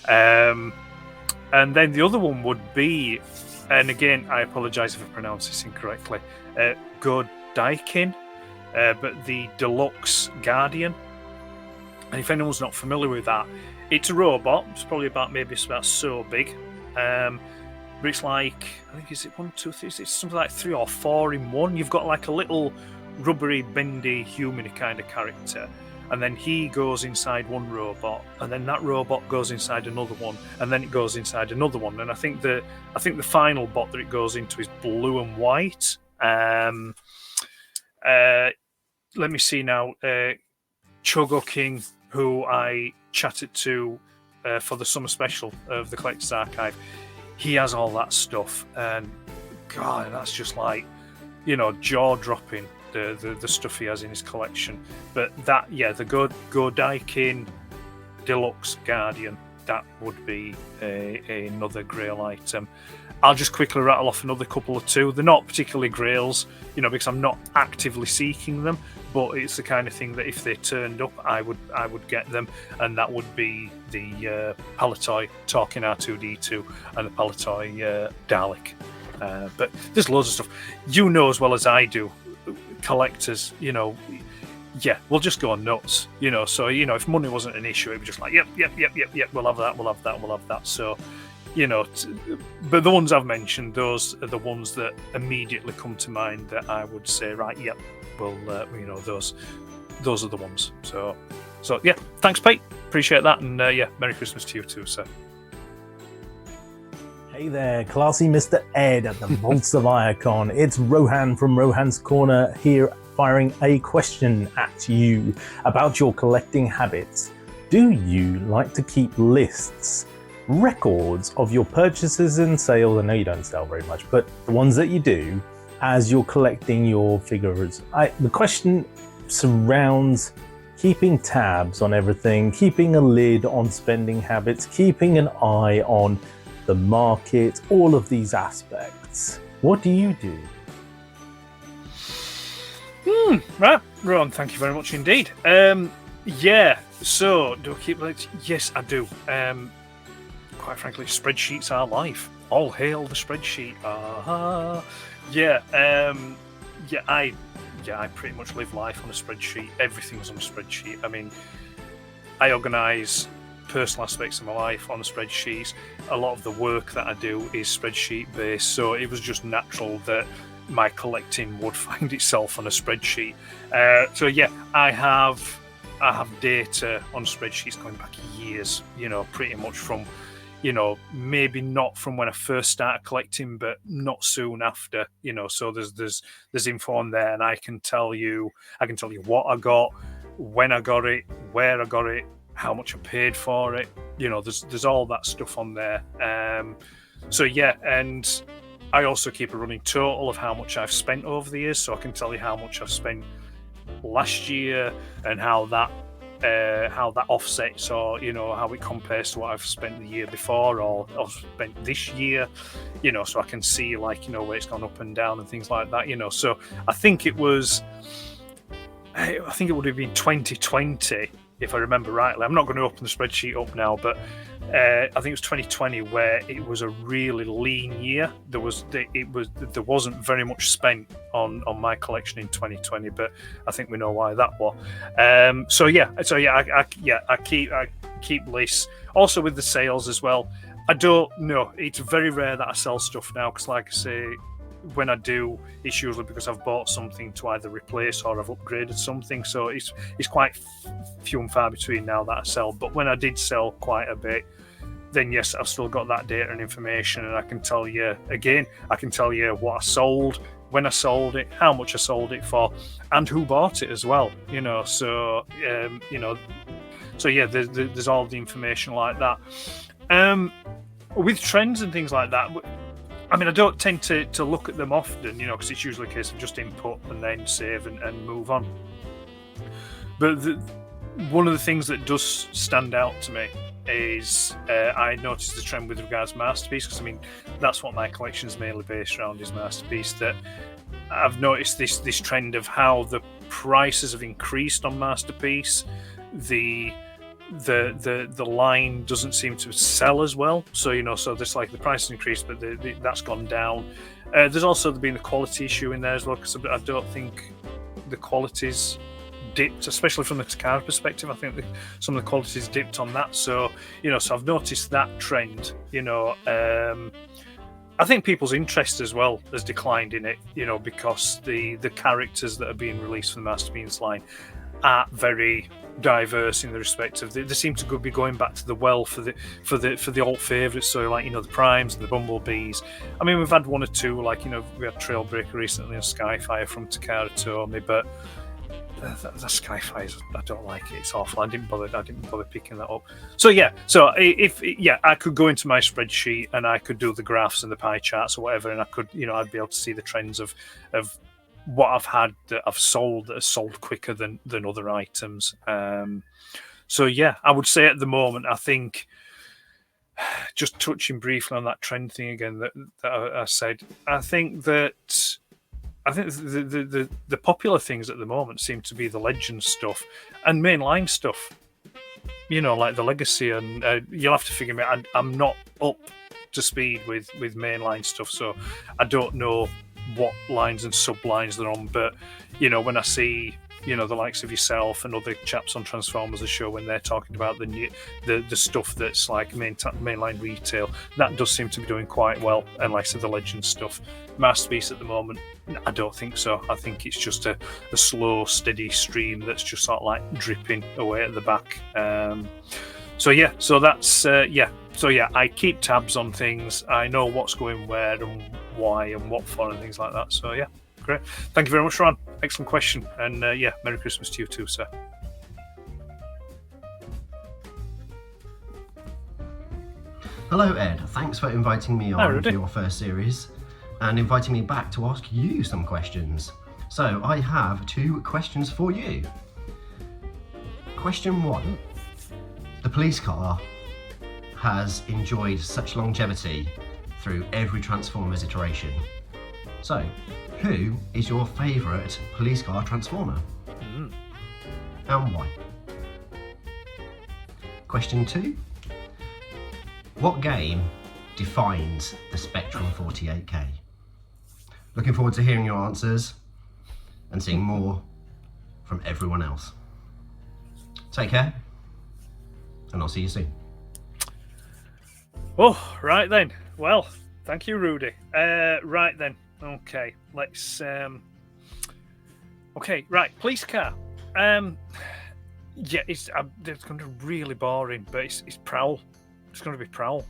And then the other one would be, and again, I apologise if I pronounce this incorrectly, Godaikin, but the Deluxe Guardian. And if anyone's not familiar with that, it's a robot. It's probably about so big. But it's like, I think, is it 1, 2, 3? It's something like 3 or 4 in one. You've got like a little rubbery, bendy, human kind of character. And then he goes inside one robot, and then that robot goes inside another one, and then it goes inside another one. And I think the final bot that it goes into is blue and white. Let me see now. Chogo King, who I chatted to for the summer special of the Collector's Archive, he has all that stuff, and God, that's just like, jaw-dropping, the stuff he has in his collection. But that, the Godaikin Deluxe Guardian, that would be another Grail item. I'll just quickly rattle off another couple or two. They're not particularly Grails, because I'm not actively seeking them, but it's the kind of thing that if they turned up, I would get them, and that would be the Palatoy Talking R2D2 and the Palatoy Dalek. But there's loads of stuff. As well as I do, collectors, we'll just go nuts, So, if money wasn't an issue, it'd be just like, yep, we'll have that. So, but the ones I've mentioned, those are the ones that immediately come to mind that I would say, right, yep, well, those are the ones. So yeah, thanks, Pete. Appreciate that, and Merry Christmas to you too, sir. Hey there, classy Mr. Ed at the Vaults of Iacon. It's Rohan from Rohan's Corner here, firing a question at you about your collecting habits. Do you like to keep lists, records of your purchases and sales? I know you don't sell very much, but the ones that you do as you're collecting your figures. The question surrounds keeping tabs on everything, keeping a lid on spending habits, keeping an eye on the market, all of these aspects. What do you do? Right, Ron, thank you very much indeed. So do I keep lists? Yes, I do. Quite frankly, spreadsheets are life. All hail the spreadsheet. I pretty much live life on a spreadsheet. Everything's on a spreadsheet. I mean, I organise personal aspects of my life on spreadsheets. A lot of the work that I do is spreadsheet based, so it was just natural that my collecting would find itself on a spreadsheet. I have data on spreadsheets going back years, pretty much from, maybe not from when I first started collecting, but not soon after, so there's info on there, and I can tell you what I got, when I got it, where I got it, how much I paid for it. There's all that stuff on there. And I also keep a running total of how much I've spent over the years, so I can tell you how much I've spent last year and how that offsets, or how it compares to what I've spent the year before or I've spent this year, so I can see where it's gone up and down and things like that. So I think it would have been 2020, if I remember rightly. I'm not going to open the spreadsheet up now, but I think it was 2020 where it was a really lean year. There wasn't very much spent on my collection in 2020, but I think we know why that was. I keep lists. Also with the sales as well. I don't know. It's very rare that I sell stuff now, because like I say, when I do, it's usually because I've bought something to either replace or I've upgraded something. So it's quite few and far between now that I sell. But when I did sell quite a bit, then yes, I've still got that data and information, and I can tell you what I sold, when I sold it, how much I sold it for, and who bought it as well. There's all the information like that. With trends and things like that, I mean, I don't tend to look at them often, because it's usually a case of just input and then save and move on. But one of the things that does stand out to me is I noticed the trend with regards to Masterpiece, because I mean, that's what my collection is mainly based around, is Masterpiece. That I've noticed this trend of how the prices have increased on Masterpiece. The line doesn't seem to sell as well, so there's like the price increased, but that's gone down. There's also been the quality issue in there as well, because I don't think the quality's dipped, especially from the Takara perspective. I think some of the quality's dipped on that, so I've noticed that trend. I think people's interest as well has declined in it, because the characters that are being released from the Masterpiece line are very diverse in the respect of they seem to be going back to the well for the old favourites, so like the Primes and the Bumblebees. I mean, we've had one or two, like we had Trailbreaker recently and Skyfire from Takara Tomy, but the Skyfires, I don't like it. It's awful. I didn't bother picking that up. So I could go into my spreadsheet and I could do the graphs and the pie charts or whatever, and I could, I'd be able to see the trends of what I've had that I've sold that are sold quicker than other items. So yeah, I would say at the moment, I think, just touching briefly on that trend thing again that I said, I think the popular things at the moment seem to be the Legends stuff and mainline stuff. Like the Legacy, and you'll have to figure me out. I'm not up to speed with mainline stuff, so I don't know what lines and sublines they're on. But when I see the likes of yourself and other chaps on Transformers the show, when they're talking about the stuff that's like mainline retail, that does seem to be doing quite well. And like I said, the Legends stuff, Masterpiece at the moment, I don't think so. I think it's just a slow, steady stream that's just sort of like dripping away at the back. So that's I keep tabs on things. I know what's going where and why and what for and things like that. So yeah, great. Thank you very much, Ron. Excellent question. And Merry Christmas to you too, sir. Hello, Ed. Thanks for inviting me on for your first series and inviting me back to ask you some questions. So I have 2 questions for you. Question 1. The police car has enjoyed such longevity through every Transformers iteration. So, who is your favourite police car Transformer? And why? Question 2. What game defines the Spectrum 48K? Looking forward to hearing your answers and seeing more from everyone else. Take care, and I'll see you soon. Oh, right then. Well, thank you, Rudy. Right then. Okay, let's. Okay, right. Police car. It's going to be really boring, but it's Prowl. It's going to be Prowl.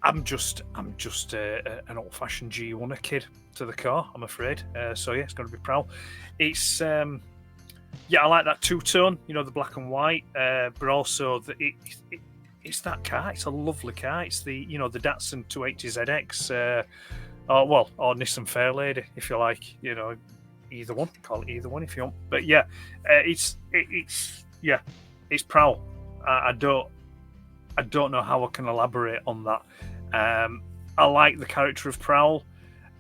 I'm just an old-fashioned G1 kid to the car, I'm afraid. So yeah, it's going to be Prowl. It's I like that two-tone, the black and white, but also it's that car. It's a lovely car. It's the the Datsun 280ZX, or Nissan Fairlady, if you like. Either one. Call it either one if you want. But yeah, it's Prowl. I don't know how I can elaborate on that. I like the character of Prowl.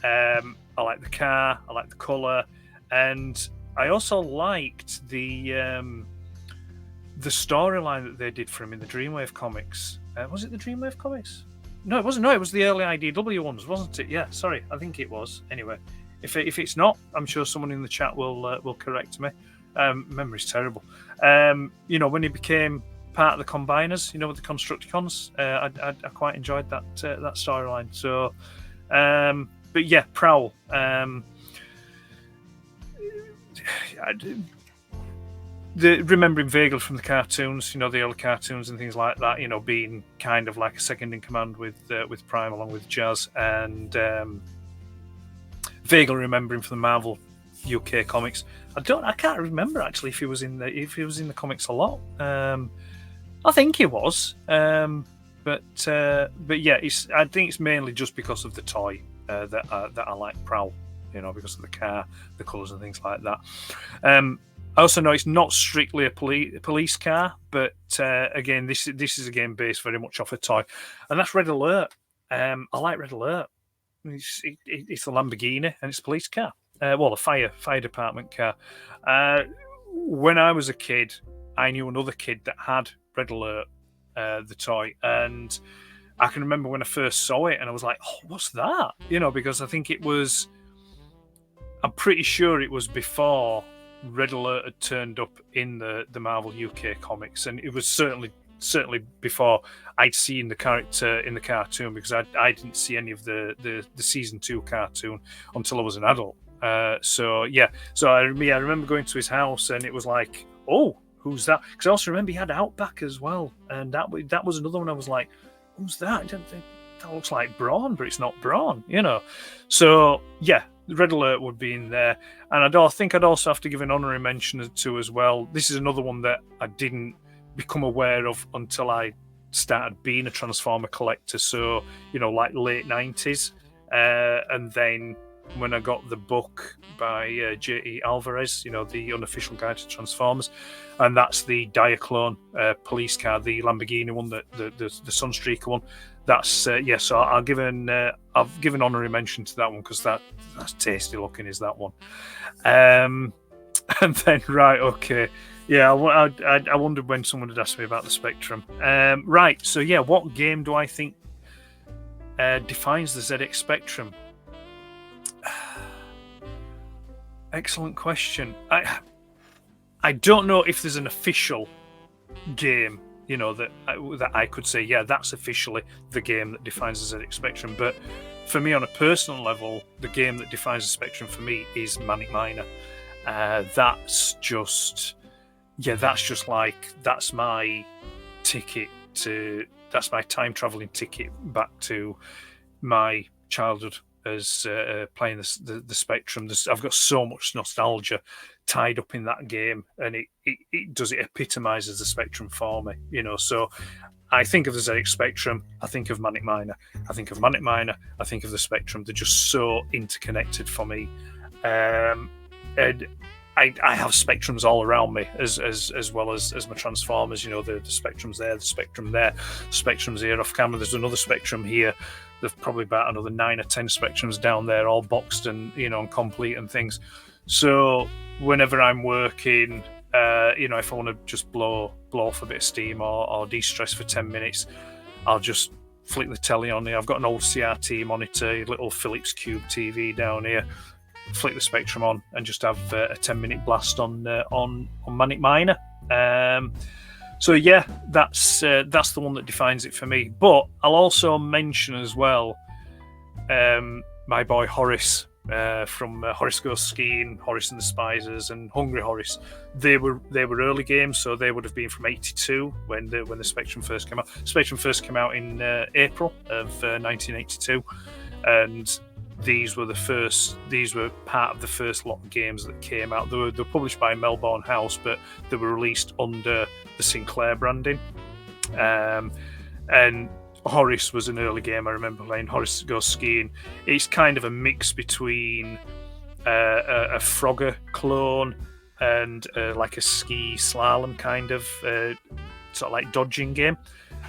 I like the car. I like the colour, and I also liked the storyline that they did for him in the Dreamwave comics. Was it the Dreamwave comics? No, it wasn't. No, it was the early IDW ones, wasn't it? Yeah, sorry, I think it was. Anyway, if it's not, I'm sure someone in the chat will correct me. Memory's terrible. When he became part of the Combiners, with the Constructicons, I quite enjoyed that storyline. So, but yeah, Prowl. Remembering vaguely from the cartoons, the early cartoons and things like that, being kind of like a second in command with Prime along with Jazz, and vaguely remembering from the Marvel UK comics. I can't remember actually if he was in the comics a lot. I think he was, but yeah, I think it's mainly just because of the toy that I like Prowl, because of the car, the colours and things like that. I also know it's not strictly a police car, but again, this is again based very much off a toy, and that's Red Alert. I like Red Alert. It's a Lamborghini and it's a police car. A fire department car. When I was a kid, I knew another kid that had Red Alert, the toy, and I can remember when I first saw it, and I was like, "Oh, what's that?" Because I think I'm pretty sure it was before Red Alert had turned up in the Marvel UK comics, and it was certainly before I'd seen the character in the cartoon, because I didn't see any of the season 2 cartoon until I was an adult. So I remember going to his house, and it was like, oh, who's that? Because I also remember he had Outback as well, and that was another one. I was like, who's that? That looks like Brawn, but it's not Brawn, So yeah, Red Alert would be in there, and I think I'd also have to give an honorary mention to as well. This is another one that I didn't become aware of until I started being a Transformer collector. So like late 90s, and then when I got the book by J.E. Alvarez, the unofficial guide to Transformers, and that's the Diaclone police car, the Lamborghini one, the Sunstreaker one. That's so I'll give an honorary mention to that one because that's tasty looking, is that one. And then I wondered when someone had asked me about the Spectrum. Right, so what game do I think defines the ZX Spectrum? Excellent question. I don't know if there's an official game, that I could say, that's officially the game that defines the ZX Spectrum. But for me, on a personal level, the game that defines the Spectrum for me is Manic Miner. That's my ticket that's my time traveling ticket back to my childhood as playing the Spectrum. I've got so much nostalgia tied up in that game, and it epitomizes the Spectrum for me, so I think of the ZX Spectrum, I think of Manic Miner. I think of Manic Miner, I think of the Spectrum. They're just so interconnected for me. And I have Spectrums all around me, as well as my Transformers. The Spectrum's there, the Spectrum there, Spectrum's here off camera. There's another Spectrum here. There's probably about another 9 or 10 Spectrums down there, all boxed and and complete and things. So whenever I'm working, if I want to just blow off a bit of steam or de-stress for 10 minutes, I'll just flick the telly on here. I've got an old CRT monitor, little Philips Cube TV down here. Flick the Spectrum on and just have a 10-minute blast on Manic Miner. So that's the one that defines it for me. But I'll also mention as well my boy Horace from Horace Goes Skiing, Horace and the Spiders, and Hungry Horace. They were early games, so they would have been from '82 when the Spectrum first came out. Spectrum first came out in April of 1982, and these were part of the first lot of games that came out. They were published by Melbourne House, but they were released under the Sinclair branding. And Horace was an early game. I remember playing Horace Goes Skiing. It's kind of a mix between a Frogger clone and like a ski slalom kind of sort of like dodging game.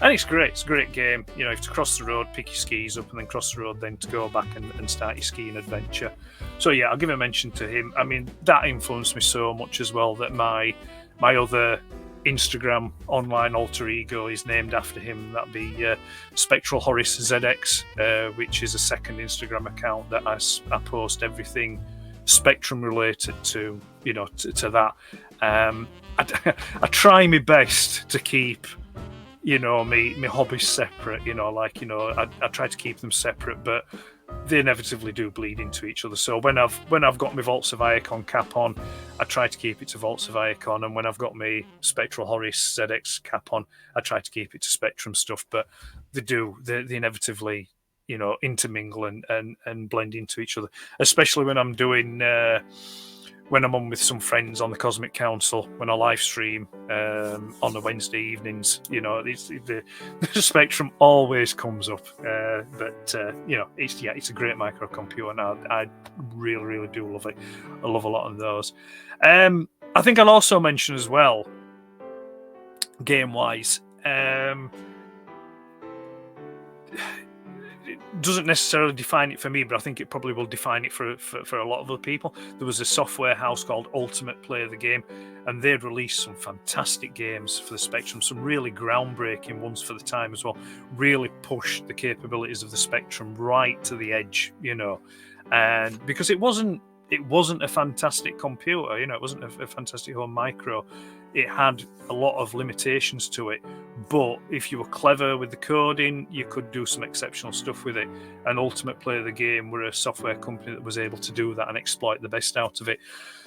And it's great. It's a great game. You have to cross the road, pick your skis up, and then cross the road, then to go back and start your skiing adventure. So I'll give a mention to him. I mean, that influenced me so much as well that my other Instagram online alter ego is named after him. That'd be Spectral Horace ZX, which is a second Instagram account that I post everything Spectrum related to that. I try my best to keep my hobbies separate. I try to keep them separate, but they inevitably do bleed into each other. So when I've got my Vaults of Iacon cap on, I try to keep it to Vaults of Iacon, and when I've got my Spectral Horace ZX cap on, I try to keep it to Spectrum stuff. But they inevitably intermingle and blend into each other, especially when I'm doing when I'm on with some friends on the Cosmic Council, when I live stream on the Wednesday evenings. The Spectrum always comes up. But it's a great microcomputer, and I really, really do love it. I love a lot of those. I think I'll also mention as well, game-wise, it doesn't necessarily define it for me, but I think it probably will define it for a lot of other people. There was a software house called Ultimate Play the Game, and they'd released some fantastic games for the Spectrum, some really groundbreaking ones for the time as well. Really pushed the capabilities of the Spectrum right to the edge, and because it wasn't a fantastic computer, it wasn't a fantastic home micro. It had a lot of limitations to it, but if you were clever with the coding, you could do some exceptional stuff with it. And Ultimate Play the Game were a software company that was able to do that and exploit the best out of it.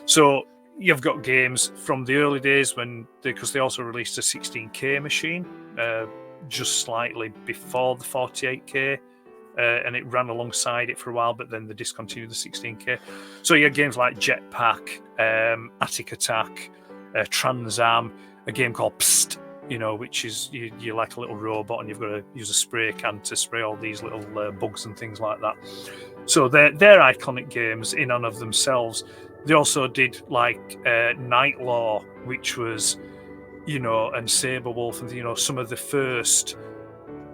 So you've got games from the early days because they also released a 16K machine just slightly before the 48K and it ran alongside it for a while, but then they discontinued the 16K. So you had games like Jetpack, Attic Attack, Trans Am, a game called Psst, which is you're like a little robot and you've got to use a spray can to spray all these little bugs and things like that. So they're iconic games in and of themselves. They also did like Night Law, which was, and Saber Wolf, and some of the first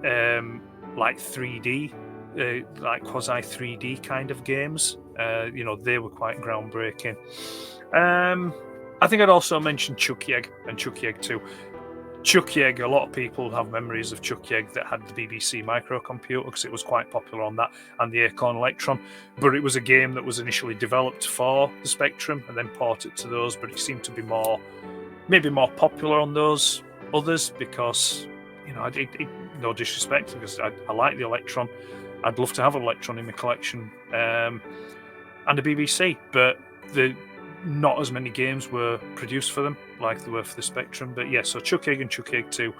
like 3D, like quasi 3D kind of games. They were quite groundbreaking. I think I'd also mention Chucky Egg and Chucky Egg 2. Chucky Egg, a lot of people have memories of Chucky Egg that had the BBC microcomputer because it was quite popular on that, and the Acorn Electron. But it was a game that was initially developed for the Spectrum and then ported to those, but it seemed to be maybe more popular on those others because, no disrespect, because I like the Electron. I'd love to have an Electron in my collection, and a BBC, but not as many games were produced for them like they were for the Spectrum. But yeah, so Chucky Egg and Chucky Egg 2.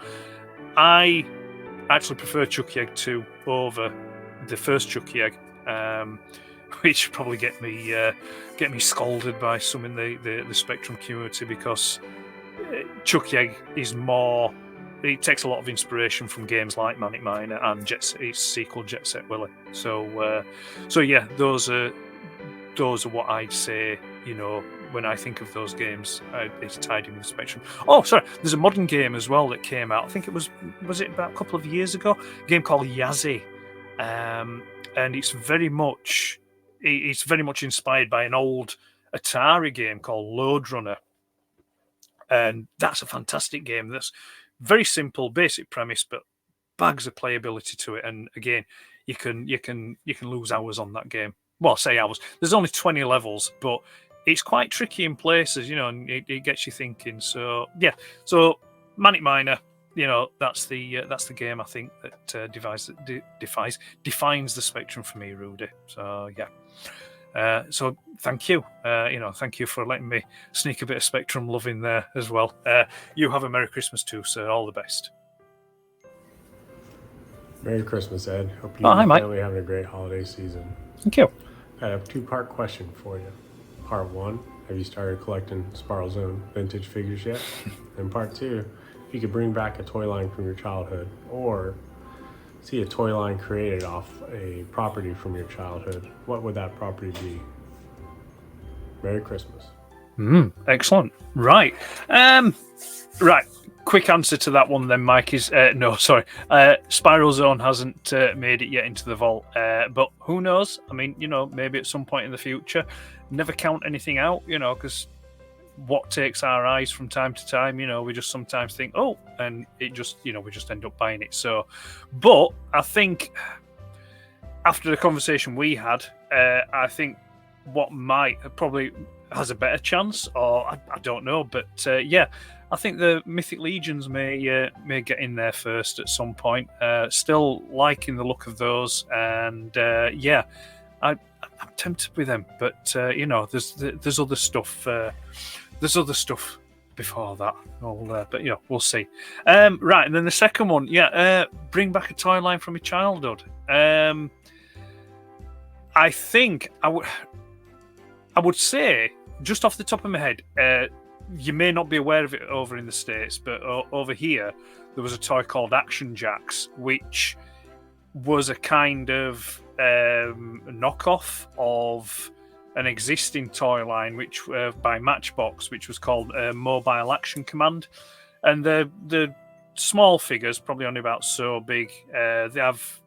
I actually prefer Chucky Egg 2 over the first Chucky Egg, which probably get me scolded by some in the Spectrum community, because Chucky Egg is more. It takes a lot of inspiration from games like Manic Miner and its sequel Jet Set Willy. So yeah, those are what I'd say. When I think of those games, it's tied in with Spectrum. Oh, sorry, there's a modern game as well that came out. I think it was it about a couple of years ago? A game called Yazzie, and it's very much inspired by an old Atari game called Lode Runner, and that's a fantastic game. That's very simple, basic premise, but bags of playability to it. And again, you can lose hours on that game. Well, say hours. There's only 20 levels, but it's quite tricky in places, and it gets you thinking. So yeah, so Manic Miner, that's the game I think that defines the Spectrum for me, Rudy. So yeah. So thank you. Thank you for letting me sneak a bit of Spectrum love in there as well. You have a Merry Christmas too, sir. All the best. Merry Christmas, Ed. Hope you and your family having a great holiday season. Thank you. I have a two-part question for you. Part one, have you started collecting Spiral Zone vintage figures yet? And part two, if you could bring back a toy line from your childhood or see a toy line created off a property from your childhood, what would that property be? Merry Christmas. Excellent. Right. Right. Quick answer to that one then, Mike, is no, sorry. Spiral Zone hasn't made it yet into the vault, but who knows? I mean, maybe at some point in the future. Never count anything out, because what takes our eyes from time to time, we just sometimes think, oh, and it just, we just end up buying it. So, but I think after the conversation we had, I think what might probably has a better chance, or I don't know, but yeah, I think the Mythic Legions may get in there first at some point. Still liking the look of those, and yeah, I'm tempted with them, but there's other stuff. There's other stuff before that. But we'll see. Right, and then the second one, bring back a toy line from your childhood. I think I would say, just off the top of my head, you may not be aware of it over in the States, but over here there was a toy called Action Jacks, which was a kind of knockoff of an existing toy line, which by Matchbox, which was called Mobile Action Command, and the small figures, probably only about so big. They have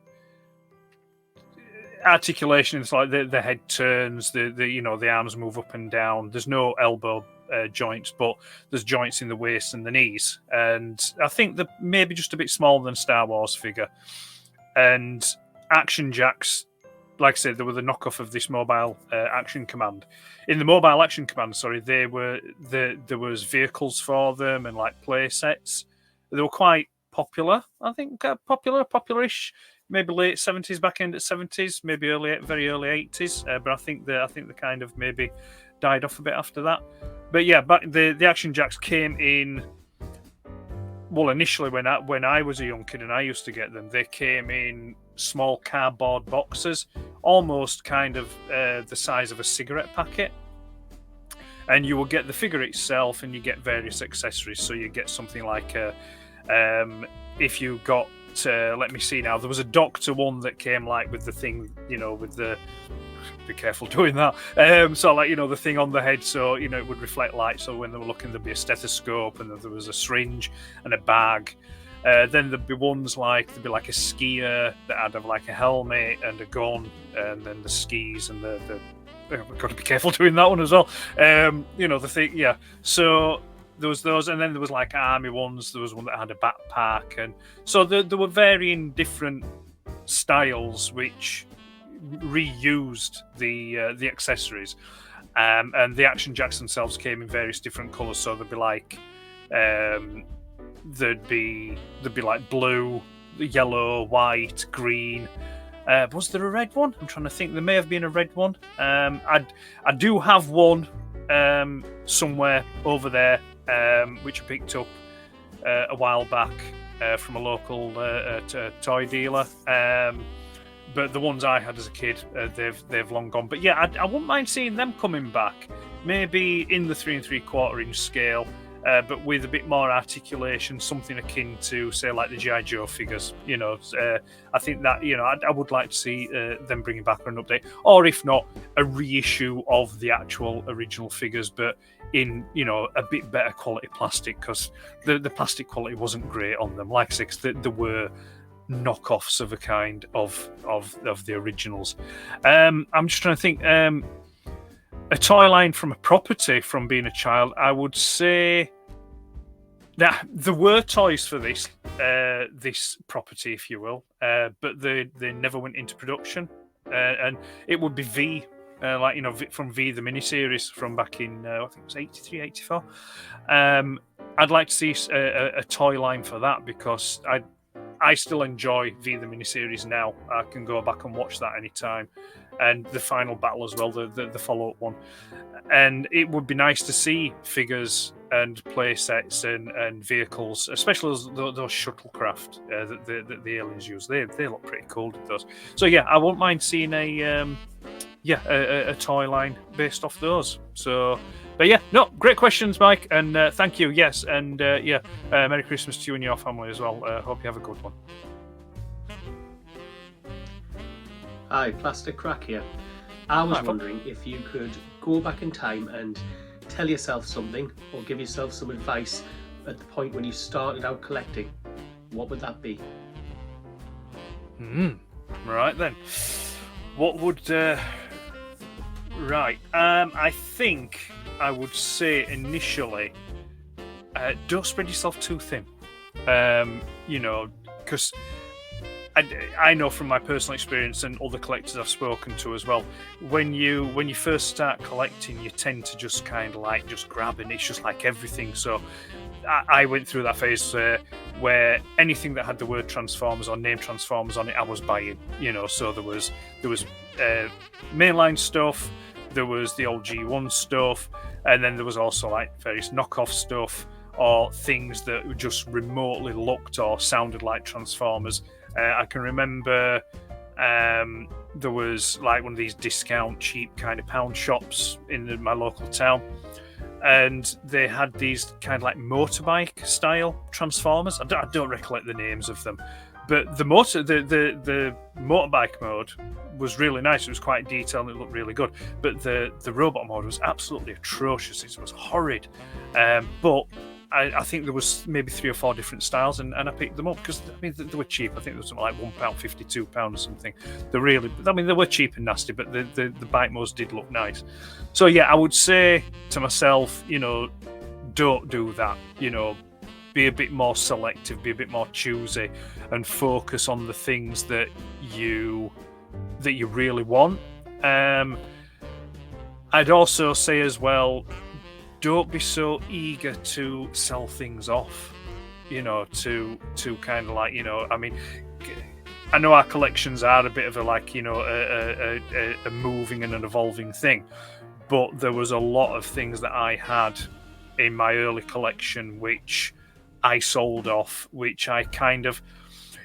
articulation. It's like the head turns, the arms move up and down. There's no elbow joints, but there's joints in the waist and the knees. And I think they're maybe just a bit smaller than Star Wars figure. And Action Jacks, like I said, they were the knockoff of this Mobile Action Command. In the Mobile Action Command, there was vehicles for them and like play sets. They were quite popular, I think, popularish. Maybe late 70s, back end of 70s, maybe very early 80s. But I think they kind of maybe died off a bit after that. But yeah, the Action Jacks came in. Well, initially when I was a young kid and I used to get them, they came in small cardboard boxes, almost kind of the size of a cigarette packet. And you will get the figure itself, and you get various accessories. So you get something like if you got, let me see now, there was a Doctor one that came like with the thing, with the, be careful doing that. So like, the thing on the head, so, it would reflect light. So when they were looking, there'd be a stethoscope, and there was a syringe and a bag. Then there'd be ones like, there'd be like a skier that had like a helmet and a gun, and then the skis and the I've got to be careful doing that one as well. The thing, yeah. So there was those, and then there was like army ones. There was one that had a backpack, and so there were varying different styles which reused the accessories, and the Action Jacks themselves came in various different colours. So there'd be like there'd be like blue, yellow, white, green. Was there a red one? I'm trying to think. There may have been a red one. I do have one somewhere over there, which I picked up a while back from a local toy dealer. But the ones I had as a kid, they've long gone. But yeah, I wouldn't mind seeing them coming back. Maybe in the 3 3/4 inch scale. But with a bit more articulation, something akin to, say, like the G.I. Joe figures. I think that, I would like to see them bringing back an update, or if not, a reissue of the actual original figures, but in, a bit better quality plastic, because the plastic quality wasn't great on them. Like I said, there were knockoffs of a kind of the originals. I'm just trying to think. A toy line from a property from being a child, I would say that there were toys for this property, if you will, but they never went into production, and it would be V, from V, the miniseries from back in I think it was 83, 84. I'd like to see a toy line for that, because I still enjoy V, the miniseries now. I can go back and watch that anytime. And the final battle as well, the follow-up one. And it would be nice to see figures and play sets and vehicles, especially those shuttlecraft that the aliens use. They look pretty cool with those. So yeah, I won't mind seeing a toy line based off those. So, but yeah, no, great questions, Mike, and thank you. Yes, and Merry Christmas to you and your family as well. Hope you have a good one. Hi, Plastic Crack here. I was wondering if you could go back in time and tell yourself something, or give yourself some advice at the point when you started out collecting. What would that be? Right then. What would... Right. I think I would say initially, don't spread yourself too thin. Because... I know from my personal experience and other collectors I've spoken to as well, when you first start collecting, you tend to just kind of like just grab, and it's just like everything. So I went through that phase where anything that had the word Transformers or name Transformers on it, I was buying. So there was mainline stuff, there was the old G1 stuff, and then there was also like various knockoff stuff or things that just remotely looked or sounded like Transformers. I can remember there was like one of these discount cheap kind of pound shops in my local town, and they had these kind of like motorbike style Transformers. I don't recollect the names of them, but the motorbike mode was really nice. It was quite detailed and it looked really good, but the robot mode was absolutely atrocious. It was horrid, but I think there was maybe 3 or 4 different styles, and I picked them up because they were cheap. I think there was something like £1.50, £2 or something. They were cheap and nasty, but the bike modes did look nice. So yeah, I would say to myself, don't do that. Be a bit more selective, be a bit more choosy, and focus on the things that you really want. I'd also say as well, don't be so eager to sell things off, to kind of like, I mean, I know our collections are a bit of a like, a moving and an evolving thing, but there was a lot of things that I had in my early collection which I sold off, which I kind of,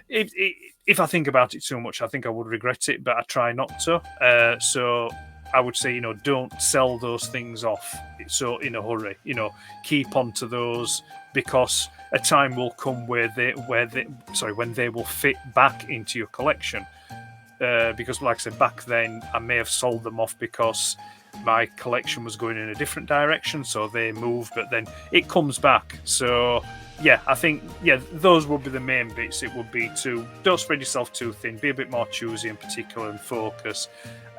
if I think about it too much, I think I would regret it, but I try not to. So I would say, don't sell those things off so in a hurry. Keep on to those, because a time will come when they will fit back into your collection. Because, like I said, back then I may have sold them off because my collection was going in a different direction, so they moved, but then it comes back. So yeah, I think those would be the main bits. It would be to don't spread yourself too thin, be a bit more choosy and particular and focus,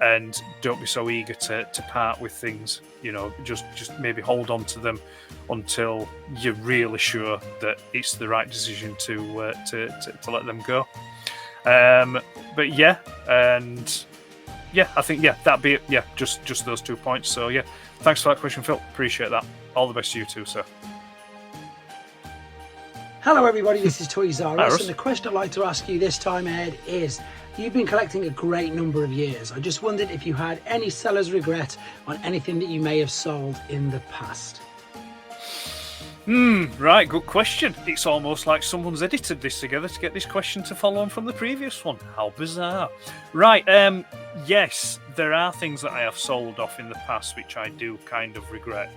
and don't be so eager to part with things. Just maybe hold on to them until you're really sure that it's the right decision to let them go. But yeah, and yeah, I think that'd be it. Yeah, just those 2 points. So yeah, thanks for that question, Phil. Appreciate that. All the best to you too, sir. Hello everybody, this is Twas, and the question I'd like to ask you this time, Ed, is you've been collecting a great number of years. I just wondered if you had any seller's regret on anything that you may have sold in the past. Right, good question. It's almost like someone's edited this together to get this question to follow on from the previous one. How bizarre. Right, yes, there are things that I have sold off in the past which I do kind of regret.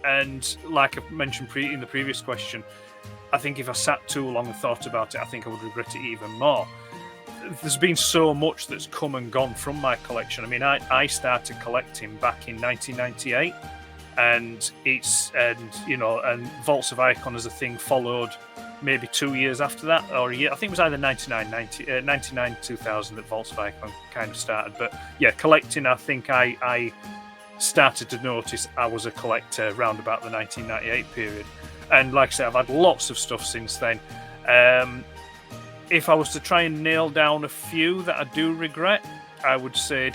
And like I mentioned in the previous question, I think if I sat too long and thought about it, I think I would regret it even more. There's been so much that's come and gone from my collection. I mean, I started collecting back in 1998. And Vaults of Icon as a thing followed maybe 2 years after that, or a year. I think it was either 99, 2000 that Vaults of Icon kind of started. But yeah, collecting, I think I started to notice I was a collector around about the 1998 period. And like I said, I've had lots of stuff since then. If I was to try and nail down a few that I do regret, I would say,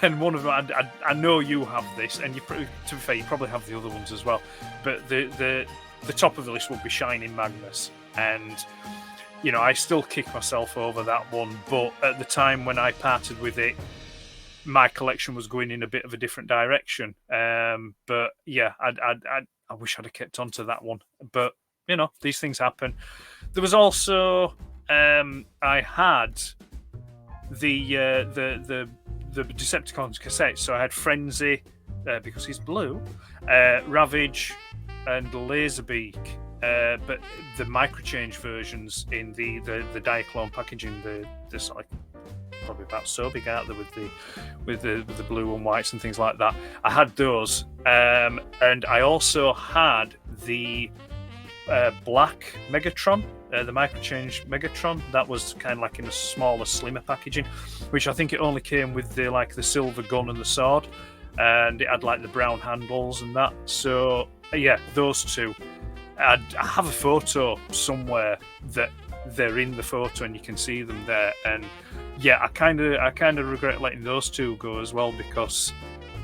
and one of them, I know you have this, and to be fair, you probably have the other ones as well. But the top of the list would be Shining Magnus, and I still kick myself over that one. But at the time when I parted with it, my collection was going in a bit of a different direction. But yeah, I wish I'd have kept on to that one. But these things happen. There was also I had the Decepticons cassettes. So I had Frenzy, because he's blue, Ravage, and Laserbeak. But the microchange versions in the Diaclone packaging, the sort of probably about so big out there with the blue and whites and things like that. I had those, and I also had the black Megatron. The microchange Megatron, that was kind of like in a smaller, slimmer packaging, which I think it only came with the silver gun and the sword, and it had like the brown handles and that. So yeah, those two. I have a photo somewhere that they're in the photo and you can see them there, and yeah, I kind of regret letting those two go as well, because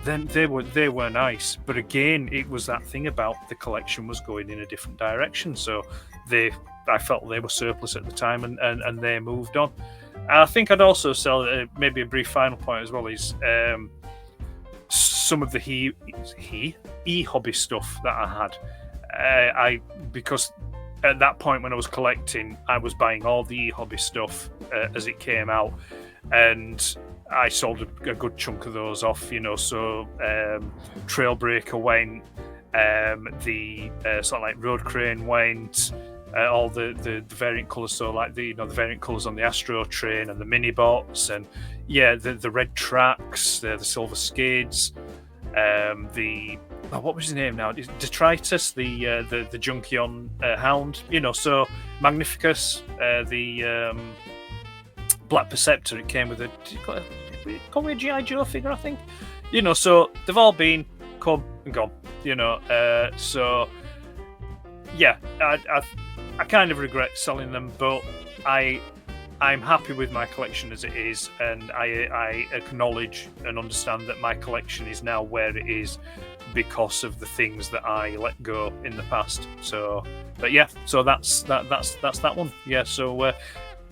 then they were nice, but again, it was that thing about the collection was going in a different direction, so I felt they were surplus at the time, and they moved on. I think I'd also sell maybe a brief final point as well is some of the e-hobby stuff that I had. Because at that point when I was collecting, I was buying all the e-hobby stuff as it came out, and I sold a good chunk of those off. So Trailbreaker went, the sort of like Road Crane went. All the variant colours, so like the variant colours on the Astro Train and the Minibots, and yeah, the red tracks, the silver skids, what was his name now? Detritus, the Junkion Hound, so Magnificus, the Black Perceptor. It came with a G.I. Joe figure, I think. So they've all been come and gone. So yeah, I kind of regret selling them, but I'm happy with my collection as it is, and I acknowledge and understand that my collection is now where it is because of the things that I let go in the past. So, but yeah, so that's that one. Yeah. So,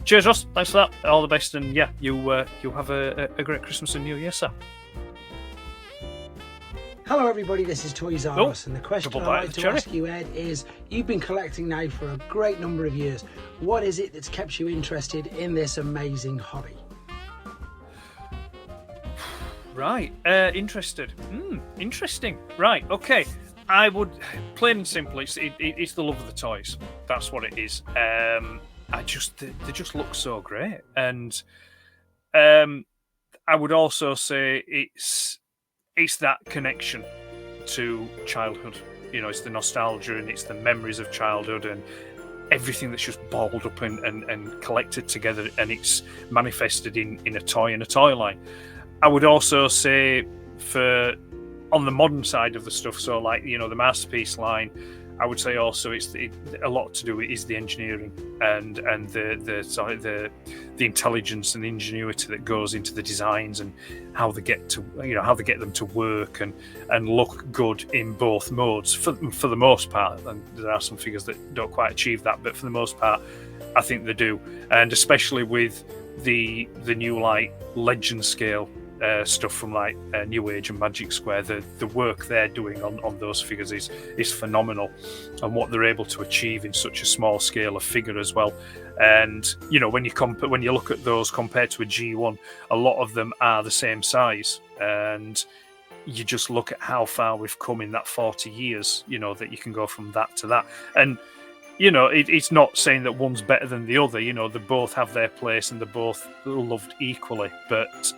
cheers, Ross. Thanks for that. All the best, and yeah, you have a great Christmas and New Year, sir. Hello everybody, this is Toys R Us, and the question I'd like to cherry. ask you, Ed, is you've been collecting now for a great number of years. What is it that's kept you interested in this amazing hobby? Right, interested. Interesting. Right, okay. I would, plain and simple, it's the love of the toys. That's what it is. They just look so great, and I would also say it's that connection to childhood. You know, it's the nostalgia and it's the memories of childhood and everything that's just balled up and collected together, and it's manifested in a toy and a toy line. I would also say on the modern side of the stuff, so like, you know, the Masterpiece line, I would say also a lot to do with is the engineering and the intelligence and the ingenuity that goes into the designs and how they get them to work and look good in both modes for the most part. And there are some figures that don't quite achieve that, but for the most part, I think they do. And especially with the new like Legend scale stuff from like New Age and Magic Square, the work they're doing on those figures is phenomenal, and what they're able to achieve in such a small scale of figure as well. And you know, when you look at those compared to a G1, a lot of them are the same size, and you just look at how far we've come in that 40 years, you know, that you can go from that to that. And you know, it's not saying that one's better than the other. You know, they both have their place and they're both loved equally. But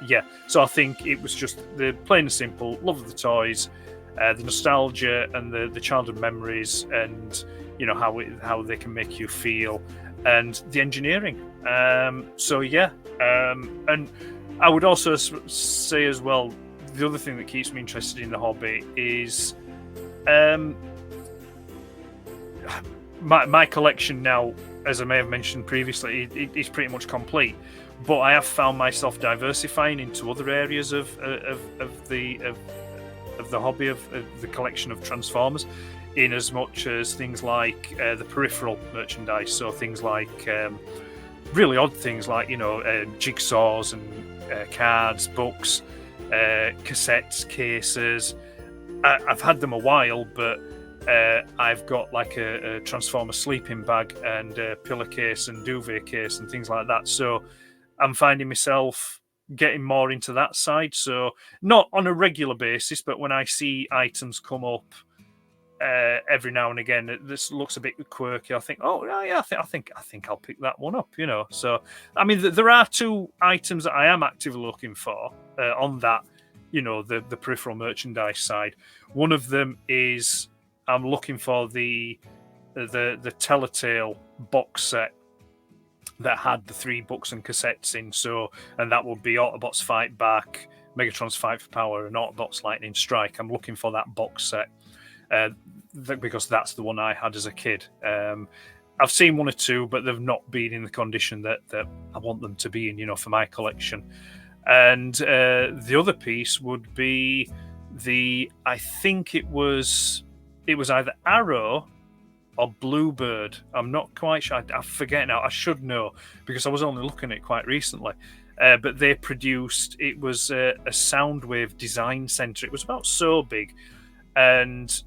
yeah, so I think it was just the plain and simple love of the toys, the nostalgia and the childhood memories, and you know how they can make you feel, and the engineering. So yeah, and I would also say as well, the other thing that keeps me interested in the hobby is. My collection now, as I may have mentioned previously, is pretty much complete. But I have found myself diversifying into other areas of the hobby of the collection of Transformers, in as much as things like the peripheral merchandise. So things like really odd things like, you know, jigsaws and cards, books, cassettes, cases. I've had them a while, but. I've got like a Transformer sleeping bag and a pillowcase and duvet case and things like that. So I'm finding myself getting more into that side. So not on a regular basis, but when I see items come up every now and again, this looks a bit quirky. I think, oh yeah, I think I'll pick that one up. You know. So I mean, there are two items that I am actively looking for on that. You know, the peripheral merchandise side. One of them is. I'm looking for the Telltale box set that had the 3 books and cassettes in. So, and that would be Autobots Fight Back, Megatron's Fight for Power, and Autobots Lightning Strike. I'm looking for that box set because that's the one I had as a kid. I've seen one or two, but they've not been in the condition that I want them to be in, you know, for my collection. And the other piece would be I think it was either Arrow or Bluebird. I'm not quite sure. I forget now. I should know because I was only looking at it quite recently. But they produced, it was a Soundwave design center. It was about so big. And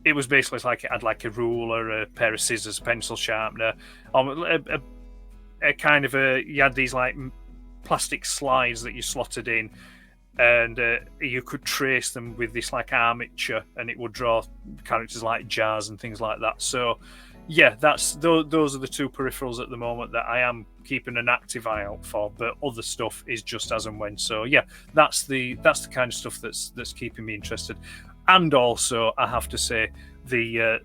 it was basically like it had like a ruler, a pair of scissors, a pencil sharpener, a kind of you had these like plastic slides that you slotted in. And you could trace them with this like armature, and it would draw characters like jars and things like that. So, yeah, those are the two peripherals at the moment that I am keeping an active eye out for. But other stuff is just as and when. So, yeah, that's the kind of stuff that's keeping me interested. And also, I have to say, the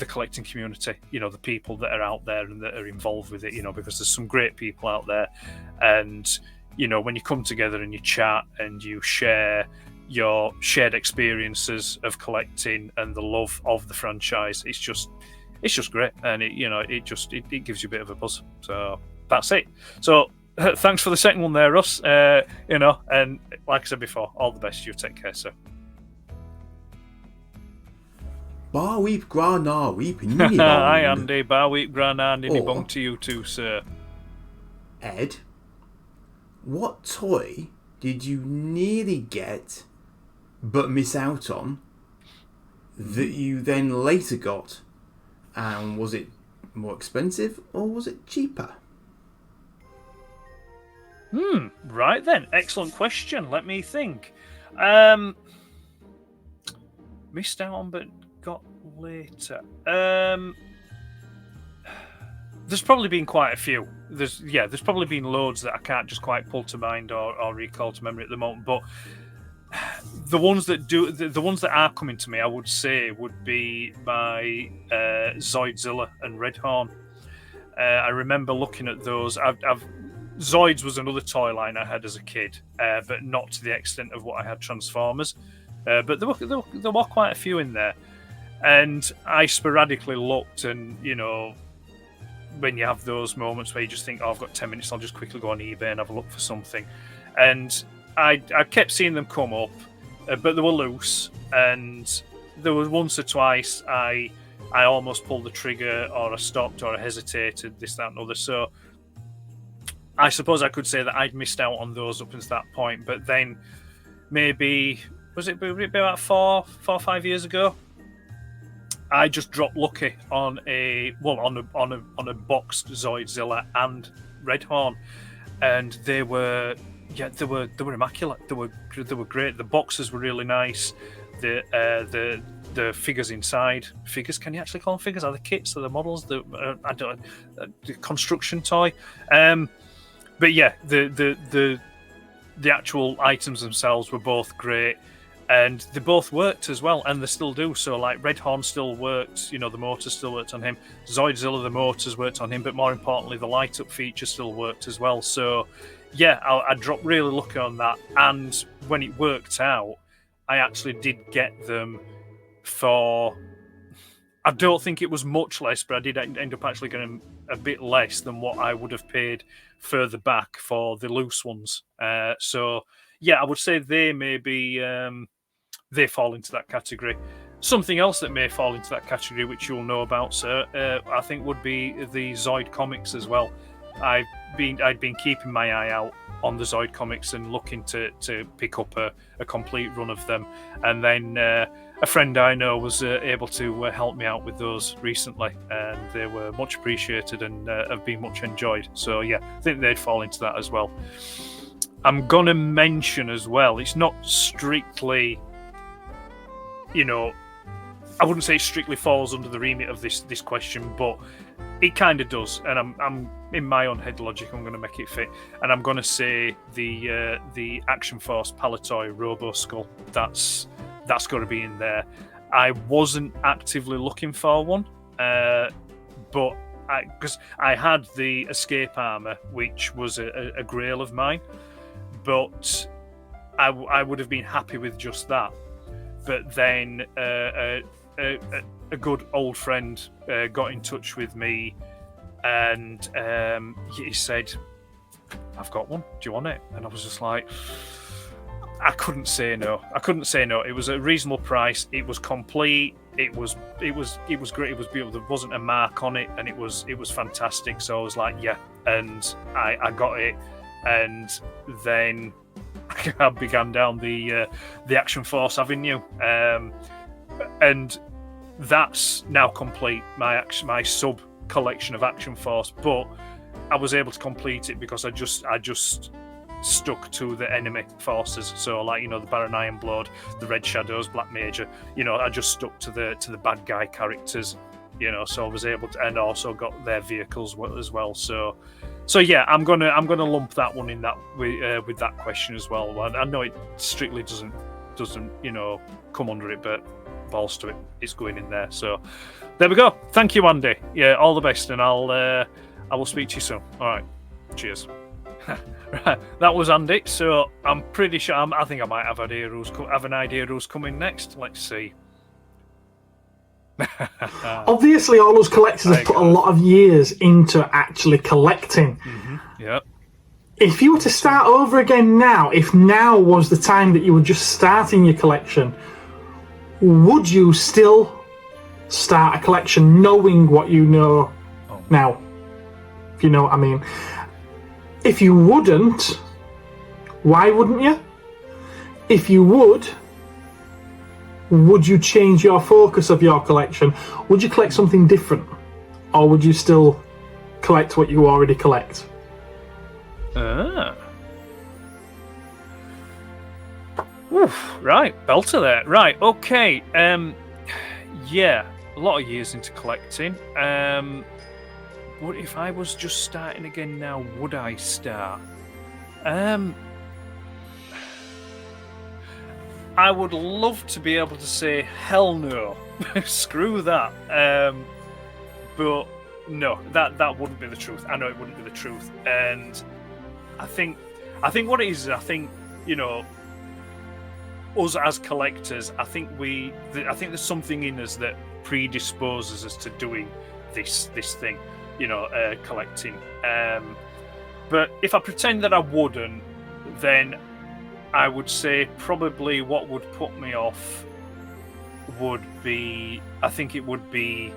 collecting community. You know, the people that are out there and that are involved with it. You know, because there's some great people out there, and. You know, when you come together and you chat and you share your shared experiences of collecting and the love of the franchise, it's just great, and it gives you a bit of a buzz. So that's it. So thanks for the second one there, Russ. You know, and like I said before, all the best. You take care, sir. Bar weep, grana weep, Hi, Andy. Bar weep, grana, nini bong to you too, sir. Ed. What toy did you nearly get but miss out on that you then later got? And was it more expensive or was it cheaper? Right then. Excellent question. Let me think. Missed out on but got later. There's probably been quite a few. There's probably been loads that I can't just quite pull to mind or recall to memory at the moment. But the ones that the ones that are coming to me, I would say, would be my Zoidzilla and Redhorn. I remember looking at those. Zoids was another toy line I had as a kid, but not to the extent of what I had Transformers. But there were quite a few in there, and I sporadically looked, and when you have those moments where you just think, oh, I've got 10 minutes, I'll just quickly go on eBay and have a look for something. And I kept seeing them come up, but they were loose. And there was once or twice I almost pulled the trigger, or I stopped, or I hesitated, this, that, and other. So I suppose I could say that I'd missed out on those up until that point. But then maybe, would it be about 4 or 5 years ago? I just dropped lucky on a boxed Zoidzilla and Redhorn, and they were immaculate. They were great. The boxes were really nice. The figures inside. Figures? Can you actually call them figures? Are they kits? Are they models? The construction toy. But yeah, the actual items themselves were both great. And they both worked as well, and they still do. So, like, Redhorn still worked, the motors still worked on him. Zoidzilla, the motors worked on him, but more importantly, the light-up feature still worked as well. So, yeah, I dropped really lucky on that. And when it worked out, I actually did get them for... I don't think it was much less, but I did end up actually getting a bit less than what I would have paid further back for the loose ones. So, yeah, I would say they may be... they fall into that category. Something else that may fall into that category, which you'll know about, sir, I think would be the Zoid comics as well. I'd been keeping my eye out on the Zoid comics and looking to pick up a complete run of them. And then a friend I know was able to help me out with those recently, and they were much appreciated and have been much enjoyed. So yeah, I think they'd fall into that as well. I'm going to mention as well, it's not strictly... I wouldn't say it strictly falls under the remit of this question, but it kind of does. And I'm in my own head logic, I'm going to make it fit. And I'm going to say the Action Force Palitoy Robo Skull. That's got to be in there. I wasn't actively looking for one, but because I had the Escape Armor, which was a grail of mine, but I would have been happy with just that. But then a good old friend got in touch with me, and he said, "I've got one. Do you want it?" And I was just like, I couldn't say no. It was a reasonable price. It was complete. It was great. It was beautiful. There wasn't a mark on it, and it was fantastic. So I was like, yeah, and I got it, and then I began down the Action Force avenue, and that's now complete. My sub collection of Action Force, but I was able to complete it because I just stuck to the enemy forces. So, like, the Baron Ironblood, the Red Shadows, Black Major. I just stuck to the bad guy characters. So I was able to, and also got their vehicles as well. So yeah, I'm gonna lump that one in that with that question as well. I know it strictly doesn't come under it, but balls to it, it's going in there. So there we go. Thank you, Andy. Yeah, all the best, and I will speak to you soon. All right, cheers. Right, that was Andy. So I'm pretty sure I think I might have an idea who's coming next. Let's see. Obviously, all those collectors have put a lot of years into actually collecting. Mm-hmm. Yep. If you were to start over again now, if now was the time that you were just starting your collection, would you still start a collection knowing what you know now? If you know what I mean. If you wouldn't, why wouldn't you? If you would, would you change your focus of your collection? Would you collect something different? Or would you still collect what you already collect? Oof, right, belter there. Right, okay. Yeah, a lot of years into collecting. What if I was just starting again now? Would I start? I would love to be able to say hell no, screw that. But no, that wouldn't be the truth. I know it wouldn't be the truth, and I think what it is, I think, you know, us as collectors, I think there's something in us that predisposes us to doing this thing, you know, collecting. But if I pretend that I wouldn't, then I would say probably what would put me off would be, I think it would be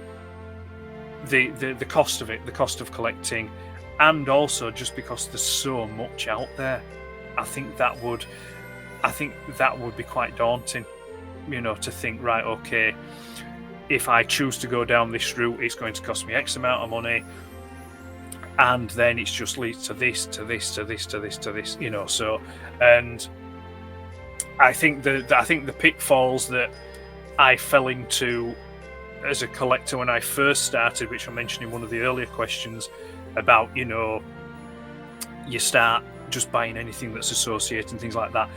the cost of it, the cost of collecting, and also just because there's so much out there. I think that would be quite daunting, you know, to think, right, okay, if I choose to go down this route, it's going to cost me X amount of money, and then it just leads to this, you know. So, and I think the pitfalls that I fell into as a collector when I first started, which I mentioned in one of the earlier questions about, you know, you start just buying anything that's associated and things like that.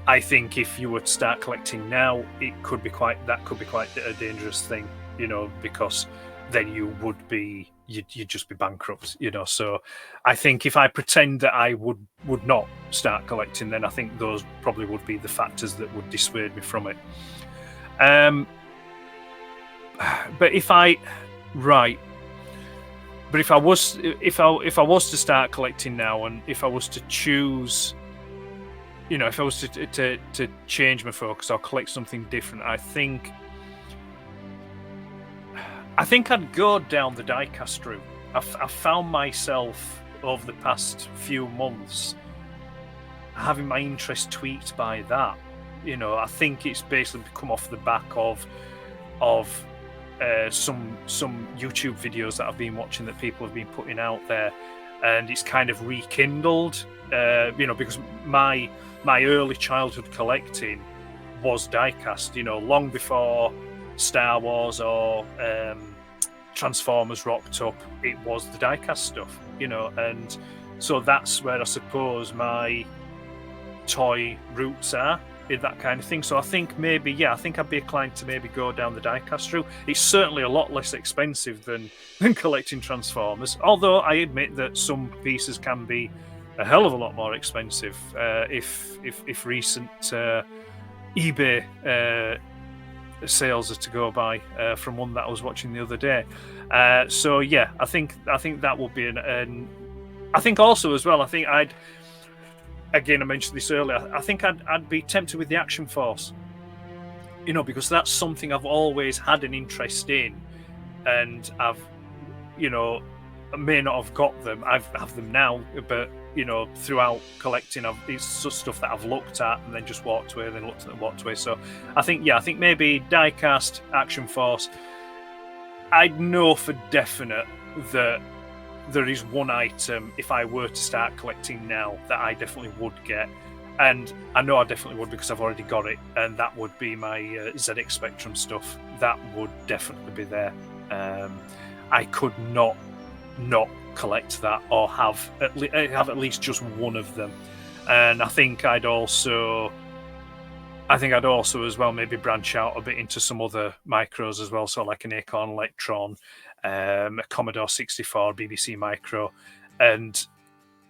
I think if you were to start collecting now, it could be quite a dangerous thing, you know, because then you'd just be bankrupt, you know. So I think if I pretend that I would not start collecting, then I think those probably would be the factors that would dissuade me from it. But if I was to start collecting now, and if I was to choose, you know, if I was to change my focus or collect something different, I think I'd go down the diecast route. I've found myself over the past few months having my interest tweaked by that. You know, I think it's basically come off the back of some YouTube videos that I've been watching that people have been putting out there, and it's kind of rekindled. You know, because my early childhood collecting was diecast. You know, long before Star Wars or Transformers rocked up, it was the diecast stuff. You know, and so that's where I suppose my toy roots are, in that kind of thing. So I think maybe, I think I'd be inclined to maybe go down the diecast route. It's certainly a lot less expensive than collecting Transformers, although I admit that some pieces can be a hell of a lot more expensive if recent eBay sales are to go by, from one that I was watching the other day. So yeah, I think that will be an I think also as well, I think I mentioned this earlier, I think I'd be tempted with the Action Force, you know, because that's something I've always had an interest in, and I've, you know, I may not have got them, I have them now, but, you know, throughout collecting, it's just stuff that I've looked at and then just walked away, then looked at and walked away. So I think maybe diecast, Action Force. I'd know for definite that there is one item, if I were to start collecting now, that I definitely would get, and I know I definitely would because I've already got it, and that would be my ZX Spectrum stuff. That would definitely be there. I could not collect that or have at least just one of them. And I think I'd also as well maybe branch out a bit into some other micros as well, so like an Acorn Electron, a Commodore 64 BBC Micro, and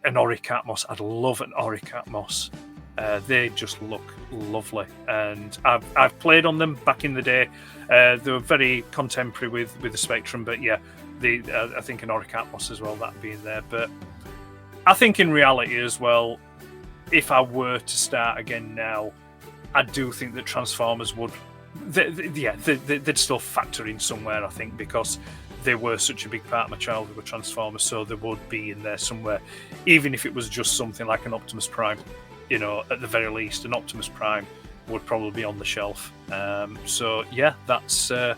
an Auric Atmos. I'd love an Auric Atmos. They just look lovely, and I've played on them back in the day. They were very contemporary with the Spectrum, but yeah, I think an Auric Atmos as well, that'd be in there. But I think in reality as well, if I were to start again now, I do think that Transformers would, they'd still factor in somewhere, I think, because they were such a big part of my childhood with Transformers, so they would be in there somewhere, even if it was just something like an Optimus Prime, you know, at the very least, an Optimus Prime would probably be on the shelf. So yeah, that's I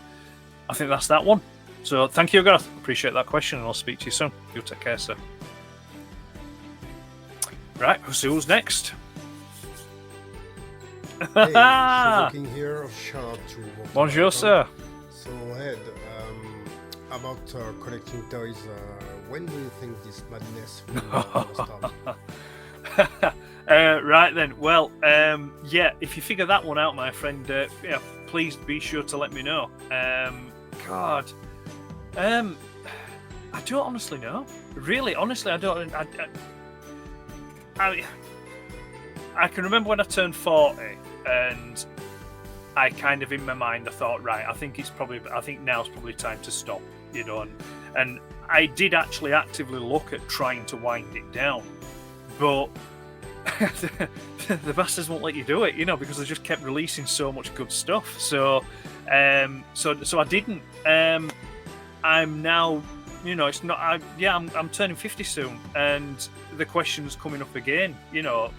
think that's that one. So thank you, Gareth. Appreciate that question, and I'll speak to you soon. You take care, sir. Right, who's next? Hey, King here of Sharp to Bonjour, sir. So, Ed, about collecting toys, when do you think this madness will stop? Right then. Well, yeah. If you figure that one out, my friend, yeah, please be sure to let me know. God, I don't honestly know. Really, honestly, I don't. I can remember when I turned 40, and I kind of, in my mind, I thought, right, I think now's probably time to stop, you know, and I did actually actively look at trying to wind it down, but the bastards won't let you do it, you know, because they just kept releasing so much good stuff. So I didn't. I'm now, you know, it's not. I'm turning 50 soon, and the question's coming up again. You know,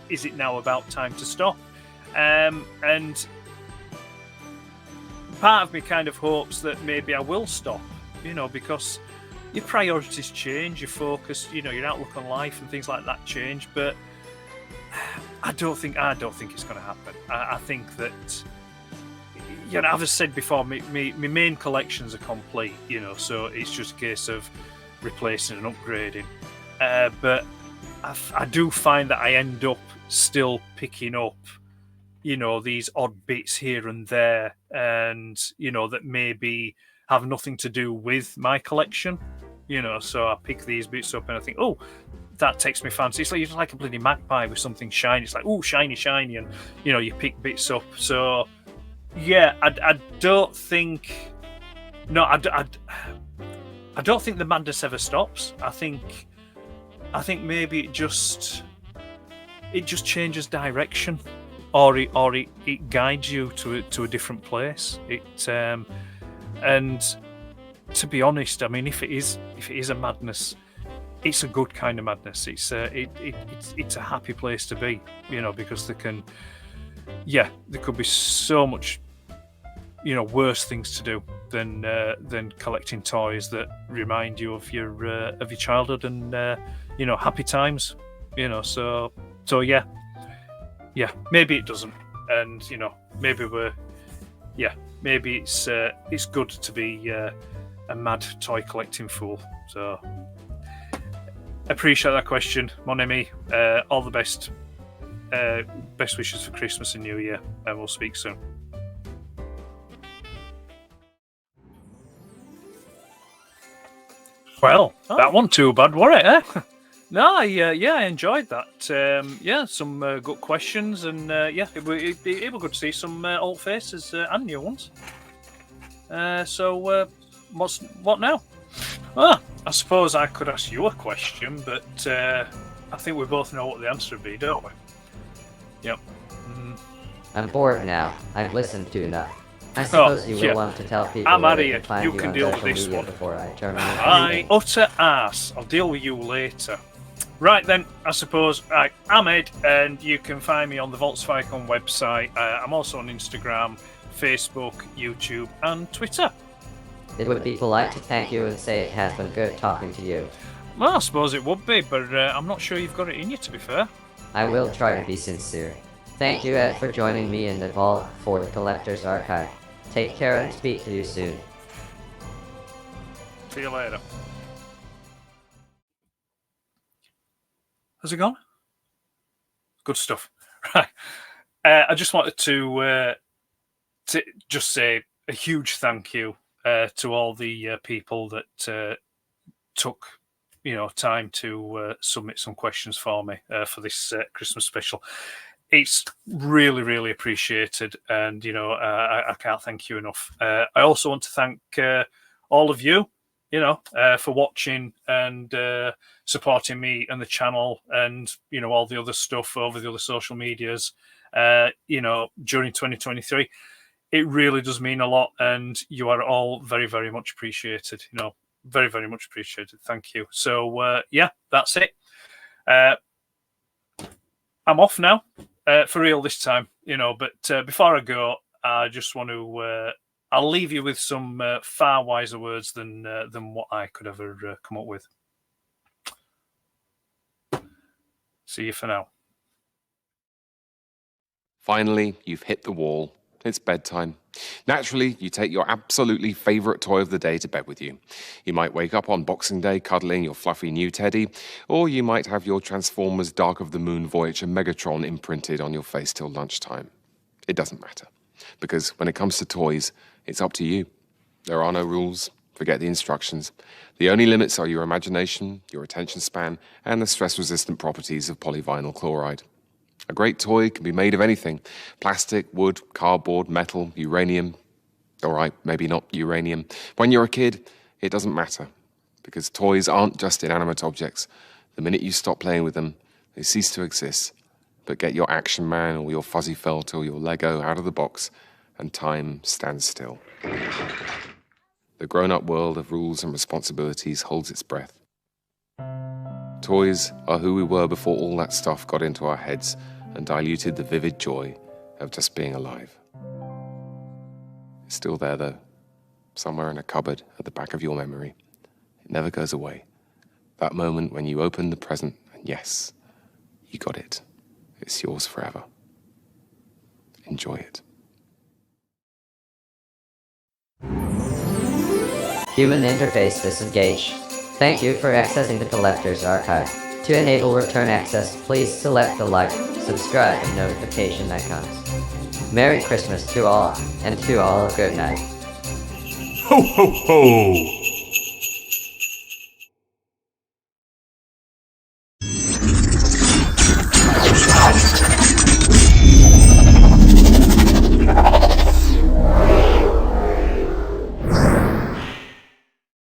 is it now about time to stop? And part of me kind of hopes that maybe I will stop. You know, because your priorities change, your focus, you know, your outlook on life and things like that change. But I don't think it's going to happen. I think that, you know, I've said before, my main collections are complete, you know, so it's just a case of replacing and upgrading. But I do find that I end up still picking up, you know, these odd bits here and there, and, you know, that maybe have nothing to do with my collection, you know, so I pick these bits up and I think, oh, that takes me fancy. It's like a bloody magpie with something shiny. It's like, oh, shiny, and, you know, you pick bits up. So yeah, I don't think. No, I don't think the madness ever stops. I think maybe it just changes direction, or it guides you to a different place. And to be honest, I mean, if it is a madness, it's a good kind of madness. It's a happy place to be, you know, because there could be so much, you know, worse things to do than collecting toys that remind you of your childhood and you know, happy times, you know. So yeah, maybe it doesn't, and you know, maybe it's good to be a mad toy collecting fool. So appreciate that question, mon ami. All the best. Best wishes for Christmas and New Year, and we'll speak soon. Well, that wasn't too bad, was it? Eh? No, I enjoyed that. Some good questions, and it was good to see some old faces and new ones. So what now? Well, I suppose I could ask you a question, but I think we both know what the answer would be, don't we? Yep. I'm bored now. I've listened to enough. I suppose you will want to tell people I'm out of where they here. can find You you can on deal with social this media one. before I terminate. I utter ass. I'll deal with you later. Right then, I suppose. Right, I'm Ed, and you can find me on the Volkswagen website. I'm also on Instagram, Facebook, YouTube, and Twitter. It would be polite to thank you and say it has been good talking to you. Well, I suppose it would be, but I'm not sure you've got it in you, to be fair. I will try to be sincere. Thank you, Ed, for joining me in the vault for the Collector's Archive. Take care and speak to you soon. See you later. Has it gone? Good stuff. Right. I just wanted to just say a huge thank you to all the people that took, you know, time to submit some questions for me for this Christmas special. It's really, really appreciated, and you know, I can't thank you enough. I also want to thank all of you, you know, for watching and supporting me and the channel, and you know, all the other stuff over the other social medias. You know, during 2023, it really does mean a lot, and you are all very, very much appreciated. You know, very, very much appreciated. Thank you. So yeah, that's it. I'm off now. for real this time, But before I go, I just want to. I'll leave you with some far wiser words than what I could ever come up with. See you for now. Finally, you've hit the wall. It's bedtime. Naturally, you take your absolutely favourite toy of the day to bed with you. You might wake up on Boxing Day cuddling your fluffy new teddy, or you might have your Transformers Dark of the Moon Voyager Megatron imprinted on your face till lunchtime. It doesn't matter, because when it comes to toys, it's up to you. There are no rules. Forget the instructions. The only limits are your imagination, your attention span, and the stress-resistant properties of polyvinyl chloride. A great toy can be made of anything. Plastic, wood, cardboard, metal, uranium. All right, maybe not uranium. When you're a kid, it doesn't matter, because toys aren't just inanimate objects. The minute you stop playing with them, they cease to exist. But get your Action Man or your Fuzzy Felt or your Lego out of the box, and time stands still. The grown-up world of rules and responsibilities holds its breath. Toys are who we were before all that stuff got into our heads and diluted the vivid joy of just being alive. It's still there, though, somewhere in a cupboard at the back of your memory. It never goes away. That moment when you open the present, and yes, you got it. It's yours forever. Enjoy it. Human interface disengaged. Thank you for accessing the Collector's Archive. To enable return access, please select the like, subscribe, and notification icons. Merry Christmas to all, and to all a good night. Ho ho ho!